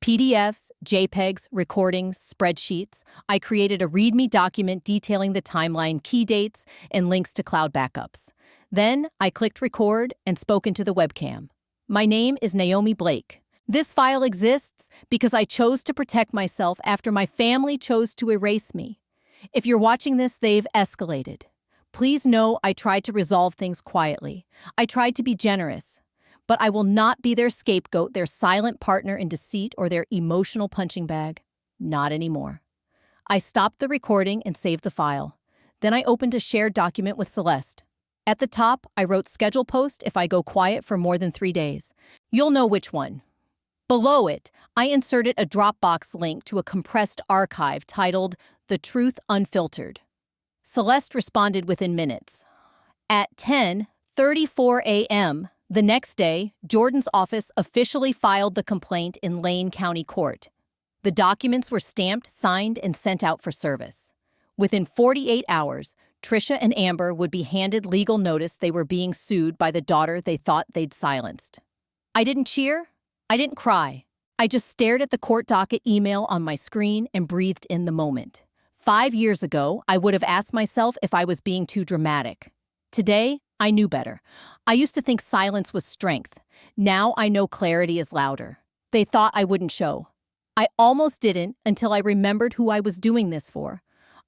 PDFs, JPEGs, recordings, spreadsheets. I created a README document detailing the timeline, key dates, and links to cloud backups. Then I clicked record and spoke into the webcam. "My name is Naomi Blake. This file exists because I chose to protect myself after my family chose to erase me. If you're watching this, they've escalated. Please know I tried to resolve things quietly. I tried to be generous. But I will not be their scapegoat, their silent partner in deceit, or their emotional punching bag. Not anymore." I stopped the recording and saved the file. Then I opened a shared document with Celeste. At the top, I wrote schedule post if I go quiet for more than 3 days. You'll know which one. Below it, I inserted a Dropbox link to a compressed archive titled The Truth Unfiltered. Celeste responded within minutes. At 10:34 a.m., the next day, Jordan's office officially filed the complaint in Lane County Court. The documents were stamped, signed, and sent out for service. Within 48 hours, Trisha and Amber would be handed legal notice they were being sued by the daughter they thought they'd silenced. I didn't cheer. I didn't cry. I just stared at the court docket email on my screen and breathed in the moment. 5 years ago, I would have asked myself if I was being too dramatic. Today, I knew better. I used to think silence was strength. Now I know clarity is louder. They thought I wouldn't show. I almost didn't until I remembered who I was doing this for.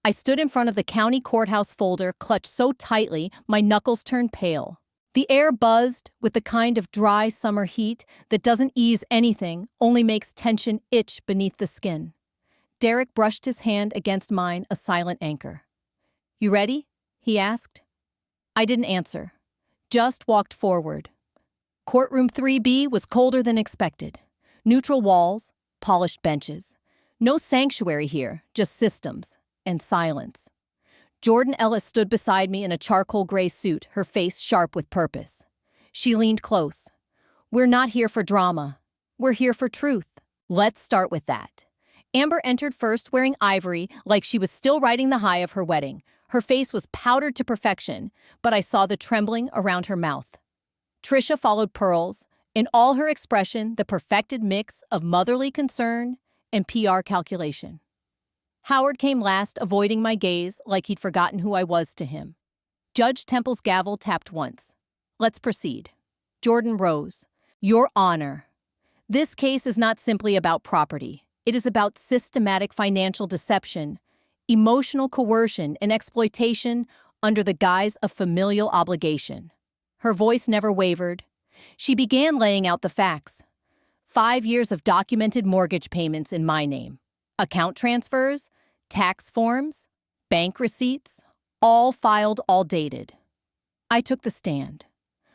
I stood in front of the county courthouse folder, clutched so tightly my knuckles turned pale. The air buzzed with the kind of dry summer heat that doesn't ease anything, only makes tension itch beneath the skin. Derek brushed his hand against mine, a silent anchor. "You ready?" he asked. I didn't answer, just walked forward. Courtroom 3B was colder than expected. Neutral walls, polished benches. No sanctuary here, just systems and silence. Jordan Ellis stood beside me in a charcoal gray suit, her face sharp with purpose. She leaned close. "We're not here for drama. We're here for truth. Let's start with that." Amber entered first, wearing ivory, like she was still riding the high of her wedding. Her face was powdered to perfection, but I saw the trembling around her mouth. Trisha followed pearls, in all her expression the perfected mix of motherly concern and PR calculation. Howard came last, avoiding my gaze like he'd forgotten who I was to him. Judge Temple's gavel tapped once. "Let's proceed." Jordan rose. "Your Honor, this case is not simply about property. It is about systematic financial deception, emotional coercion, and exploitation under the guise of familial obligation." Her voice never wavered. She began laying out the facts. 5 years of documented mortgage payments in my name. Account transfers, tax forms, bank receipts, all filed, all dated. I took the stand.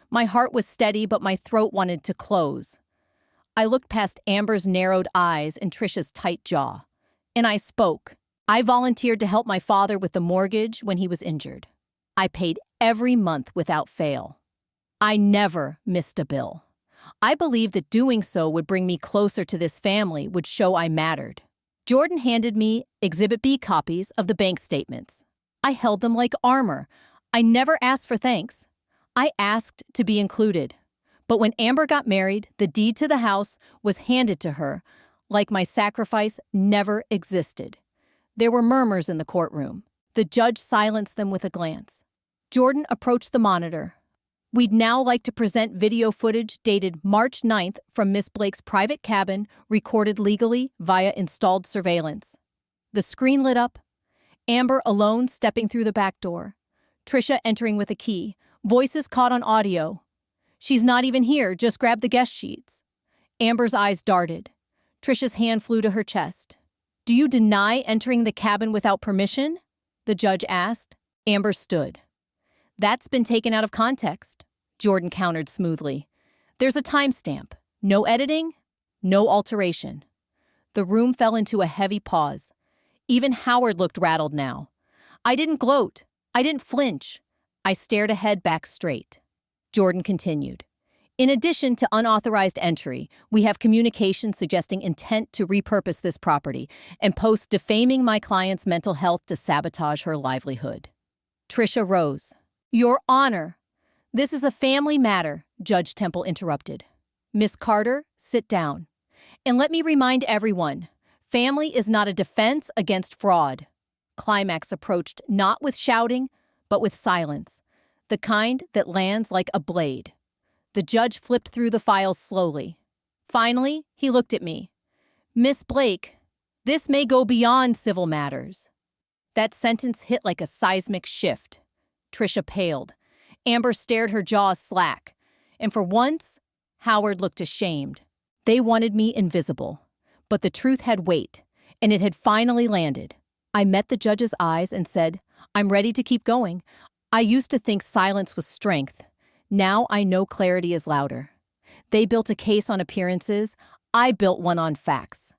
My heart was steady, but my throat wanted to close. I looked past Amber's narrowed eyes and Trisha's tight jaw. And I spoke. I volunteered to help my father with the mortgage when he was injured. I paid every month without fail. I never missed a bill. I believed that doing so would bring me closer to this family, would show I mattered. Jordan handed me Exhibit B copies of the bank statements. I held them like armor. I never asked for thanks. I asked to be included. But when Amber got married, the deed to the house was handed to her, like my sacrifice never existed. There were murmurs in the courtroom. The judge silenced them with a glance. Jordan approached the monitor. "We'd now like to present video footage dated March 9th from Miss Blake's private cabin, recorded legally via installed surveillance." The screen lit up. Amber alone stepping through the back door. Trisha entering with a key. Voices caught on audio. "She's not even here, just grab the guest sheets." Amber's eyes darted. Trisha's hand flew to her chest. "Do you deny entering the cabin without permission?" the judge asked. Amber stood. "That's been taken out of context," Jordan countered smoothly. "There's a timestamp. No editing, no alteration." The room fell into a heavy pause. Even Howard looked rattled now. I didn't gloat. I didn't flinch. I stared ahead, back straight. Jordan continued. "In addition to unauthorized entry, we have communication suggesting intent to repurpose this property and posts defaming my client's mental health to sabotage her livelihood." Trisha rose. "Your Honor, this is a family matter," Judge Temple interrupted. "Miss Carter, sit down. And let me remind everyone, family is not a defense against fraud." Climax approached not with shouting, but with silence, the kind that lands like a blade. The judge flipped through the files slowly. Finally, he looked at me. "Miss Blake, this may go beyond civil matters." That sentence hit like a seismic shift. Trisha paled. Amber stared, her jaws slack. And for once, Howard looked ashamed. They wanted me invisible. But the truth had weight, and it had finally landed. I met the judge's eyes and said, "I'm ready to keep going. I used to think silence was strength. Now I know clarity is louder. They built a case on appearances. I built one on facts.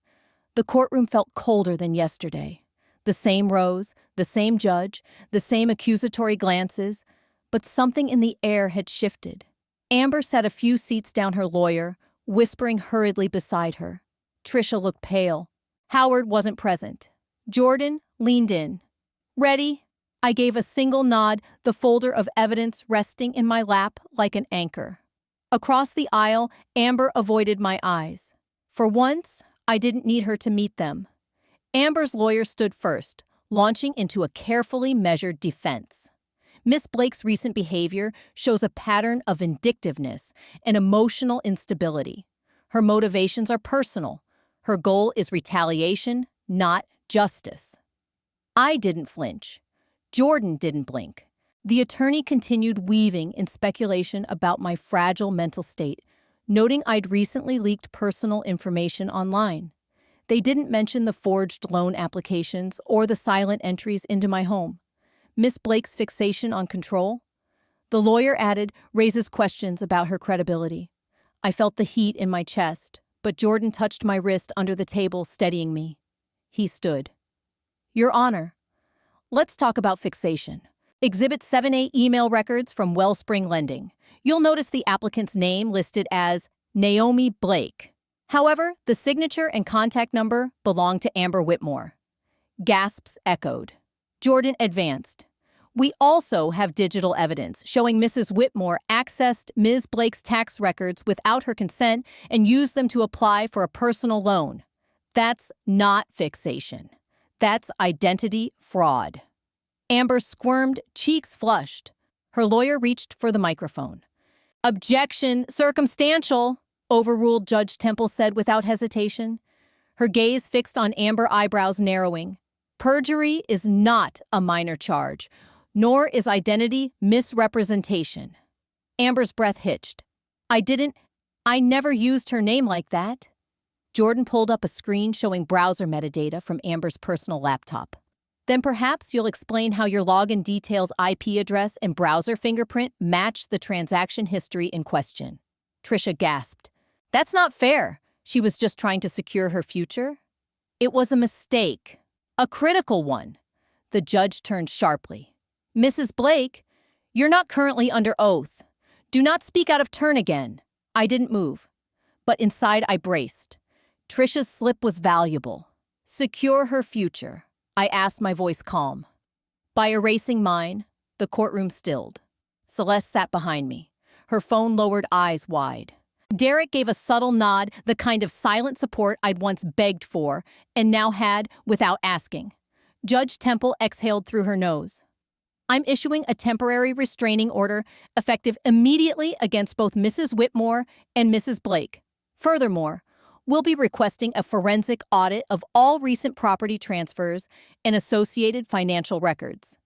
The courtroom felt colder than yesterday. The same rows, the same judge, the same accusatory glances, but something in the air had shifted. Amber sat a few seats down her lawyer, whispering hurriedly beside her. Trisha looked pale. Howard wasn't present. Jordan leaned in. Ready? I gave a single nod, the folder of evidence resting in my lap like an anchor. Across the aisle, Amber avoided my eyes. For once, I didn't need her to meet them. Amber's lawyer stood first, launching into a carefully measured defense. Miss Blake's recent behavior shows a pattern of vindictiveness and emotional instability. Her motivations are personal. Her goal is retaliation, not justice. I didn't flinch. Jordan didn't blink. The attorney continued weaving in speculation about my fragile mental state, noting I'd recently leaked personal information online. They didn't mention the forged loan applications or the silent entries into my home. Miss Blake's fixation on control? The lawyer added, raises questions about her credibility. I felt the heat in my chest, but Jordan touched my wrist under the table, steadying me. He stood. Your Honor, let's talk about fixation. Exhibit 7A email records from Wellspring Lending. You'll notice the applicant's name listed as Naomi Blake. However, the signature and contact number belong to Amber Whitmore. Gasps echoed. Jordan advanced. We also have digital evidence showing Mrs. Whitmore accessed Ms. Blake's tax records without her consent and used them to apply for a personal loan. That's not fixation. That's identity fraud. Amber squirmed, cheeks flushed. Her lawyer reached for the microphone. Objection, circumstantial, overruled Judge Temple said without hesitation. Her gaze fixed on Amber, eyebrows narrowing. Perjury is not a minor charge, nor is identity misrepresentation. Amber's breath hitched. I never used her name like that. Jordan pulled up a screen showing browser metadata from Amber's personal laptop. Then perhaps you'll explain how your login details, IP address, and browser fingerprint match the transaction history in question. Trisha gasped. That's not fair. She was just trying to secure her future. It was a mistake. A critical one. The judge turned sharply. Mrs. Blake, you're not currently under oath. Do not speak out of turn again. I didn't move. But inside I braced. Trisha's slip was valuable. Secure her future. I asked, my voice calm. By erasing mine, the courtroom stilled. Celeste sat behind me, her phone lowered, eyes wide. Derek gave a subtle nod, the kind of silent support I'd once begged for and now had without asking. Judge Temple exhaled through her nose. I'm issuing a temporary restraining order effective immediately against both Mrs. Whitmore and Mrs. Blake. Furthermore, we'll be requesting a forensic audit of all recent property transfers and associated financial records.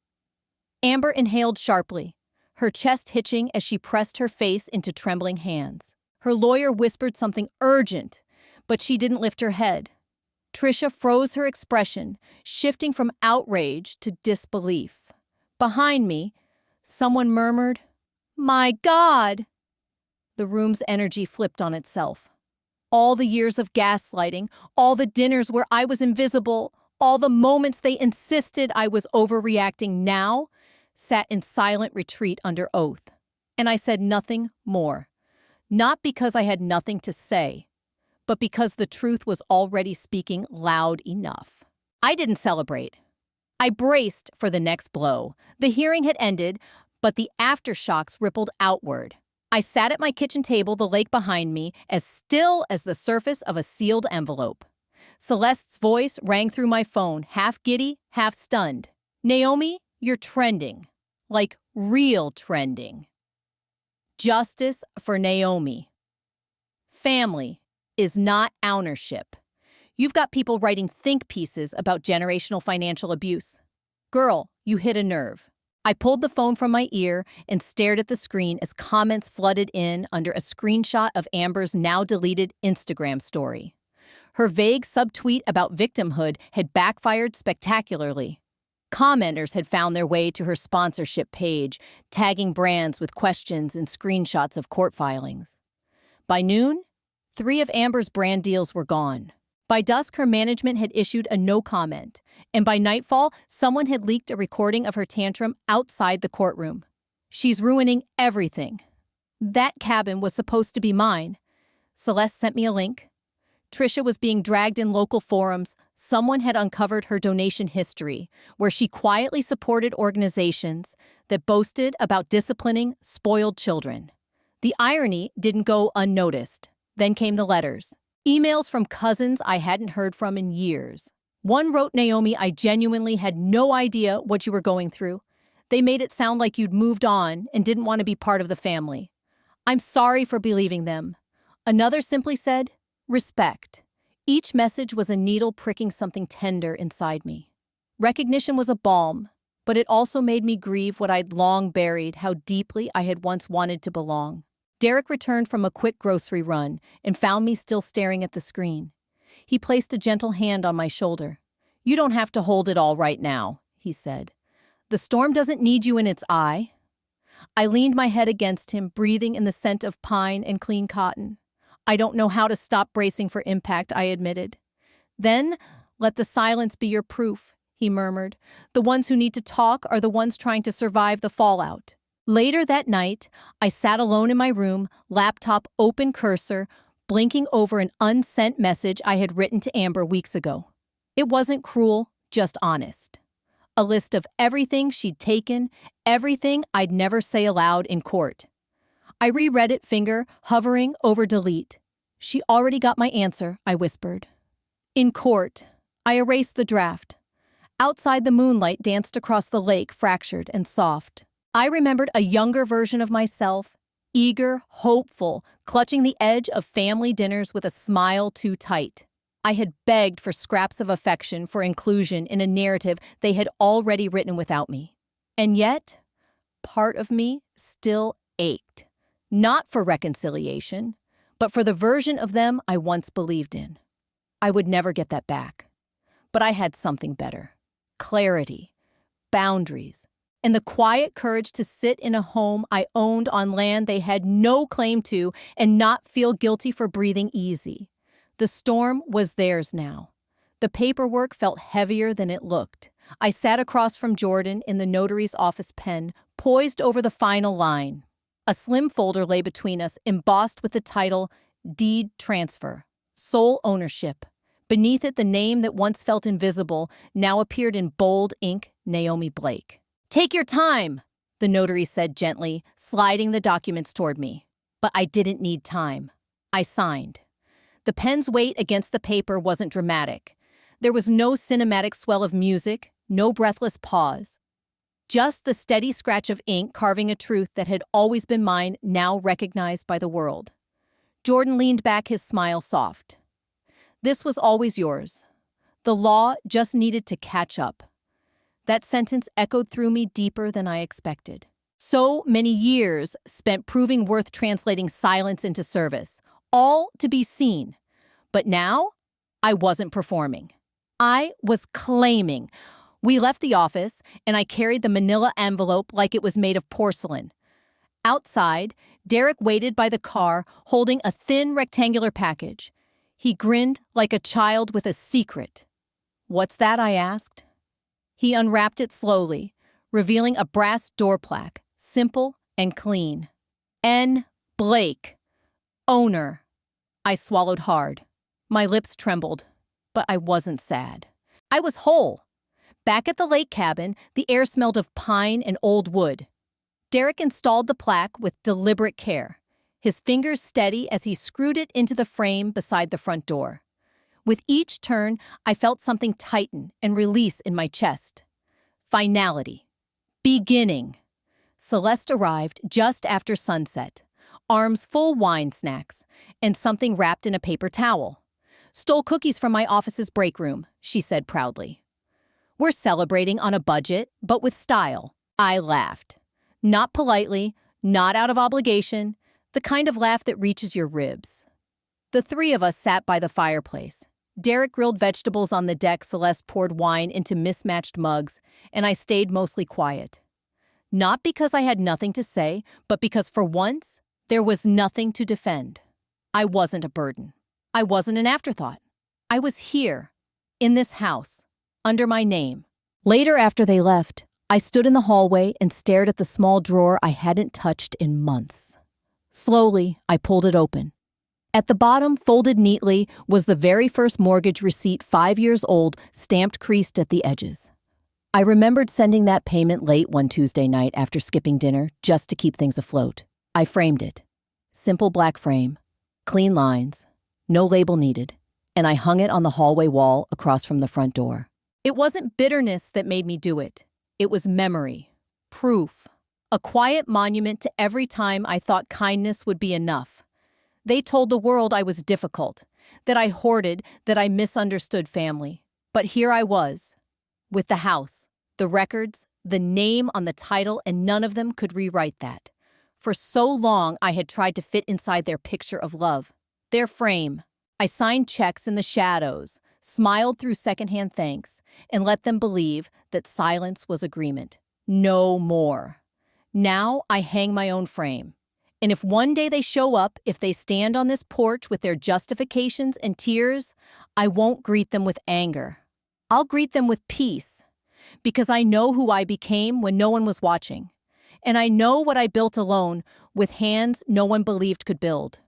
Amber inhaled sharply, her chest hitching as she pressed her face into trembling hands. Her lawyer whispered something urgent, but she didn't lift her head. Trisha froze her expression, shifting from outrage to disbelief. Behind me, someone murmured, "My God!" The room's energy flipped on itself. All the years of gaslighting, all the dinners where I was invisible, all the moments they insisted I was overreacting now, sat in silent retreat under oath. And I said nothing more. Not because I had nothing to say, but because the truth was already speaking loud enough. I didn't celebrate. I braced for the next blow. The hearing had ended, but the aftershocks rippled outward. I sat at my kitchen table, the lake behind me, as still as the surface of a sealed envelope. Celeste's voice rang through my phone, half giddy, half stunned. Naomi, you're trending. Like real trending. Justice for Naomi. Family is not ownership. You've got people writing think pieces about generational financial abuse. Girl, you hit a nerve. I pulled the phone from my ear and stared at the screen as comments flooded in under a screenshot of Amber's now-deleted Instagram story. Her vague subtweet about victimhood had backfired spectacularly. Commenters had found their way to her sponsorship page, tagging brands with questions and screenshots of court filings. By noon, 3 of Amber's brand deals were gone. By dusk, her management had issued a no comment, and by nightfall, someone had leaked a recording of her tantrum outside the courtroom. "She's ruining everything. That cabin was supposed to be mine." Celeste sent me a link. Trisha was being dragged in local forums. Someone had uncovered her donation history, where she quietly supported organizations that boasted about disciplining spoiled children. The irony didn't go unnoticed. Then came the letters. Emails from cousins I hadn't heard from in years. One wrote, "Naomi, I genuinely had no idea what you were going through. They made it sound like you'd moved on and didn't want to be part of the family. I'm sorry for believing them." Another simply said, "Respect." Each message was a needle pricking something tender inside me. Recognition was a balm, but it also made me grieve what I'd long buried, how deeply I had once wanted to belong. Derek returned from a quick grocery run and found me still staring at the screen. He placed a gentle hand on my shoulder. "You don't have to hold it all right now," he said. "The storm doesn't need you in its eye." I leaned my head against him, breathing in the scent of pine and clean cotton. "I don't know how to stop bracing for impact," I admitted. "Then let the silence be your proof," he murmured. "The ones who need to talk are the ones trying to survive the fallout." Later that night, I sat alone in my room, laptop open, cursor, blinking over an unsent message I had written to Amber weeks ago. It wasn't cruel, just honest. A list of everything she'd taken, everything I'd never say aloud in court. I reread it, finger hovering over delete. "She already got my answer," I whispered. In court, I erased the draft. Outside, the moonlight danced across the lake, fractured and soft. I remembered a younger version of myself, eager, hopeful, clutching the edge of family dinners with a smile too tight. I had begged for scraps of affection, for inclusion in a narrative they had already written without me. And yet, part of me still ached. Not for reconciliation, but for the version of them I once believed in. I would never get that back. But I had something better. Clarity, boundaries, and the quiet courage to sit in a home I owned on land they had no claim to and not feel guilty for breathing easy. The storm was theirs now. The paperwork felt heavier than it looked. I sat across from Jordan in the notary's office pen, poised over the final line. A slim folder lay between us, embossed with the title, Deed Transfer, Sole Ownership. Beneath it, the name that once felt invisible now appeared in bold ink, Naomi Blake. "Take your time," the notary said gently, sliding the documents toward me. But I didn't need time. I signed. The pen's weight against the paper wasn't dramatic. There was no cinematic swell of music, no breathless pause. Just the steady scratch of ink carving a truth that had always been mine, now recognized by the world. Jordan leaned back, his smile soft. "This was always yours. The law just needed to catch up." That sentence echoed through me deeper than I expected. So many years spent proving worth translating silence into service, all to be seen. But now, I wasn't performing. I was claiming. We left the office, and I carried the manila envelope like it was made of porcelain. Outside, Derek waited by the car, holding a thin rectangular package. He grinned like a child with a secret. "What's that?" I asked. He unwrapped it slowly, revealing a brass door plaque, simple and clean. N. Blake, owner. I swallowed hard. My lips trembled, but I wasn't sad. I was whole. Back at the lake cabin, the air smelled of pine and old wood. Derek installed the plaque with deliberate care, his fingers steady as he screwed it into the frame beside the front door. With each turn, I felt something tighten and release in my chest. Finality. Beginning. Celeste arrived just after sunset, arms full wine snacks, and something wrapped in a paper towel. "Stole cookies from my office's break room," she said proudly. "We're celebrating on a budget, but with style." I laughed. Not politely, not out of obligation, the kind of laugh that reaches your ribs. The 3 of us sat by the fireplace. Derek grilled vegetables on the deck, Celeste poured wine into mismatched mugs, and I stayed mostly quiet. Not because I had nothing to say, but because for once, there was nothing to defend. I wasn't a burden. I wasn't an afterthought. I was here, in this house, under my name. Later, after they left, I stood in the hallway and stared at the small drawer I hadn't touched in months. Slowly, I pulled it open. At the bottom, folded neatly, was the very first mortgage receipt, 5 years old, stamped creased at the edges. I remembered sending that payment late one Tuesday night after skipping dinner just to keep things afloat. I framed it. Simple black frame, clean lines, no label needed, and I hung it on the hallway wall across from the front door. It wasn't bitterness that made me do it. It was memory, proof, a quiet monument to every time I thought kindness would be enough. They told the world I was difficult, that I hoarded, that I misunderstood family. But here I was, with the house, the records, the name on the title, and none of them could rewrite that. For so long, I had tried to fit inside their picture of love, their frame. I signed checks in the shadows, smiled through secondhand thanks, and let them believe that silence was agreement. No more. Now I hang my own frame. And if one day they show up, if they stand on this porch with their justifications and tears, I won't greet them with anger. I'll greet them with peace, because I know who I became when no one was watching. And I know what I built alone, with hands no one believed could build.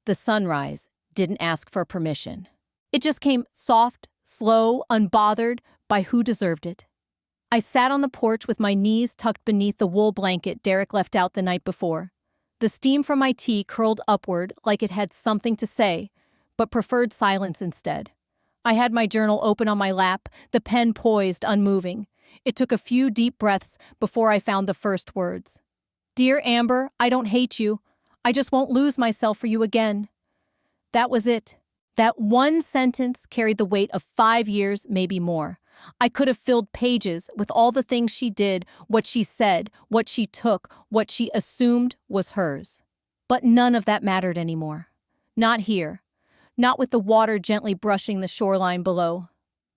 The sunrise didn't ask for permission. It just came soft, slow, unbothered by who deserved it. I sat on the porch with my knees tucked beneath the wool blanket Derek left out the night before. The steam from my tea curled upward like it had something to say, but preferred silence instead. I had my journal open on my lap, the pen poised, unmoving. It took a few deep breaths before I found the first words. Dear Amber, I don't hate you. I just won't lose myself for you again. That was it. That one sentence carried the weight of 5 years, maybe more. I could have filled pages with all the things she did, what she said, what she took, what she assumed was hers. But none of that mattered anymore. Not here. Not with the water gently brushing the shoreline below.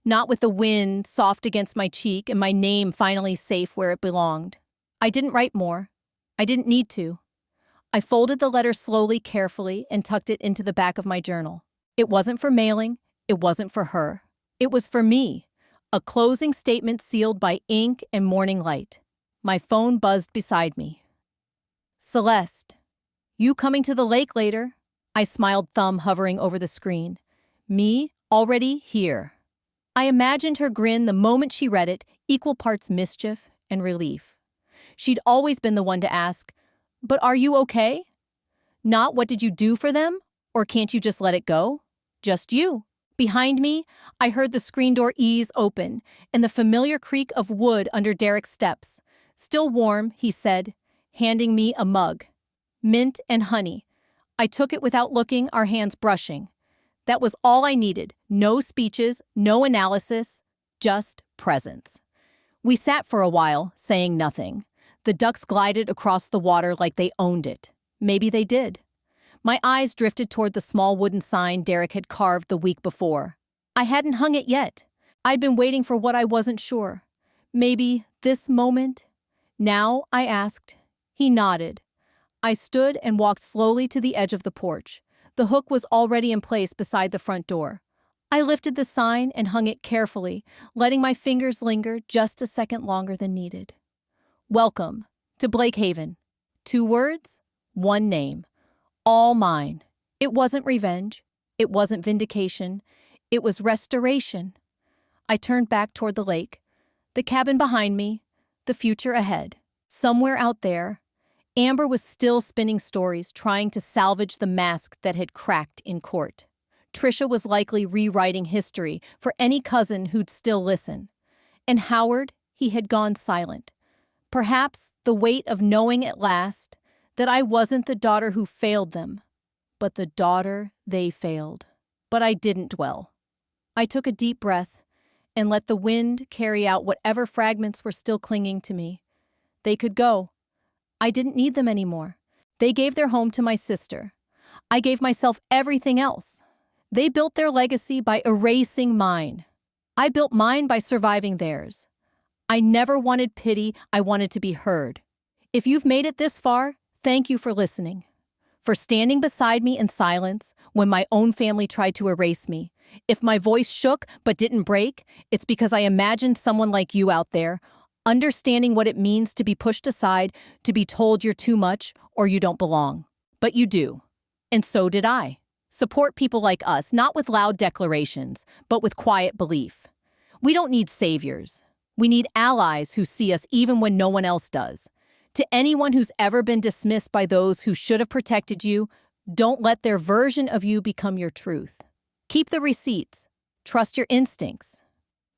Not with the wind soft against my cheek and my name finally safe where it belonged. I didn't write more. I didn't need to. I folded the letter slowly, carefully, and tucked it into the back of my journal. It wasn't for mailing. It wasn't for her. It was for me. A closing statement sealed by ink and morning light. My phone buzzed beside me. Celeste, you coming to the lake later? I smiled, thumb hovering over the screen. Me, already here. I imagined her grin the moment she read it, equal parts mischief and relief. She'd always been the one to ask, but are you okay? Not what did you do for them? Or can't you just let it go? Just you. Behind me, I heard the screen door ease open and the familiar creak of wood under Derek's steps. Still warm, he said, handing me a mug. Mint and honey. I took it without looking, our hands brushing. That was all I needed. No speeches, no analysis, just presence. We sat for a while, saying nothing. The ducks glided across the water like they owned it. Maybe they did. My eyes drifted toward the small wooden sign Derek had carved the week before. I hadn't hung it yet. I'd been waiting for what I wasn't sure. Maybe this moment? Now, I asked. He nodded. I stood and walked slowly to the edge of the porch. The hook was already in place beside the front door. I lifted the sign and hung it carefully, letting my fingers linger just a second longer than needed. Welcome to Blakehaven. 2 words, 1 name. All mine. It wasn't revenge. It wasn't vindication. It was restoration. I turned back toward the lake, the cabin behind me, the future ahead. Somewhere out there, Amber was still spinning stories, trying to salvage the mask that had cracked in court. Trisha was likely rewriting history for any cousin who'd still listen. And Howard, he had gone silent. Perhaps the weight of knowing at last that I wasn't the daughter who failed them, but the daughter they failed. But I didn't dwell. I took a deep breath and let the wind carry out whatever fragments were still clinging to me. They could go. I didn't need them anymore. They gave their home to my sister. I gave myself everything else. They built their legacy by erasing mine. I built mine by surviving theirs. I never wanted pity, I wanted to be heard. If you've made it this far, thank you for listening. For standing beside me in silence when my own family tried to erase me. If my voice shook but didn't break, it's because I imagined someone like you out there, understanding what it means to be pushed aside, to be told you're too much or you don't belong. But you do. And so did I. Support people like us, not with loud declarations, but with quiet belief. We don't need saviors. We need allies who see us even when no one else does. To anyone who's ever been dismissed by those who should have protected you, don't let their version of you become your truth. Keep the receipts. Trust your instincts.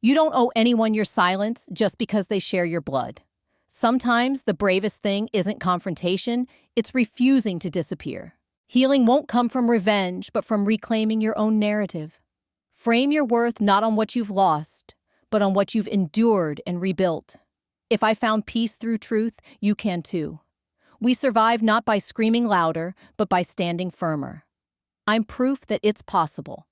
You don't owe anyone your silence just because they share your blood. Sometimes the bravest thing isn't confrontation, it's refusing to disappear. Healing won't come from revenge, but from reclaiming your own narrative. Frame your worth not on what you've lost, but on what you've endured and rebuilt. If I found peace through truth, you can too. We survive not by screaming louder, but by standing firmer. I'm proof that it's possible.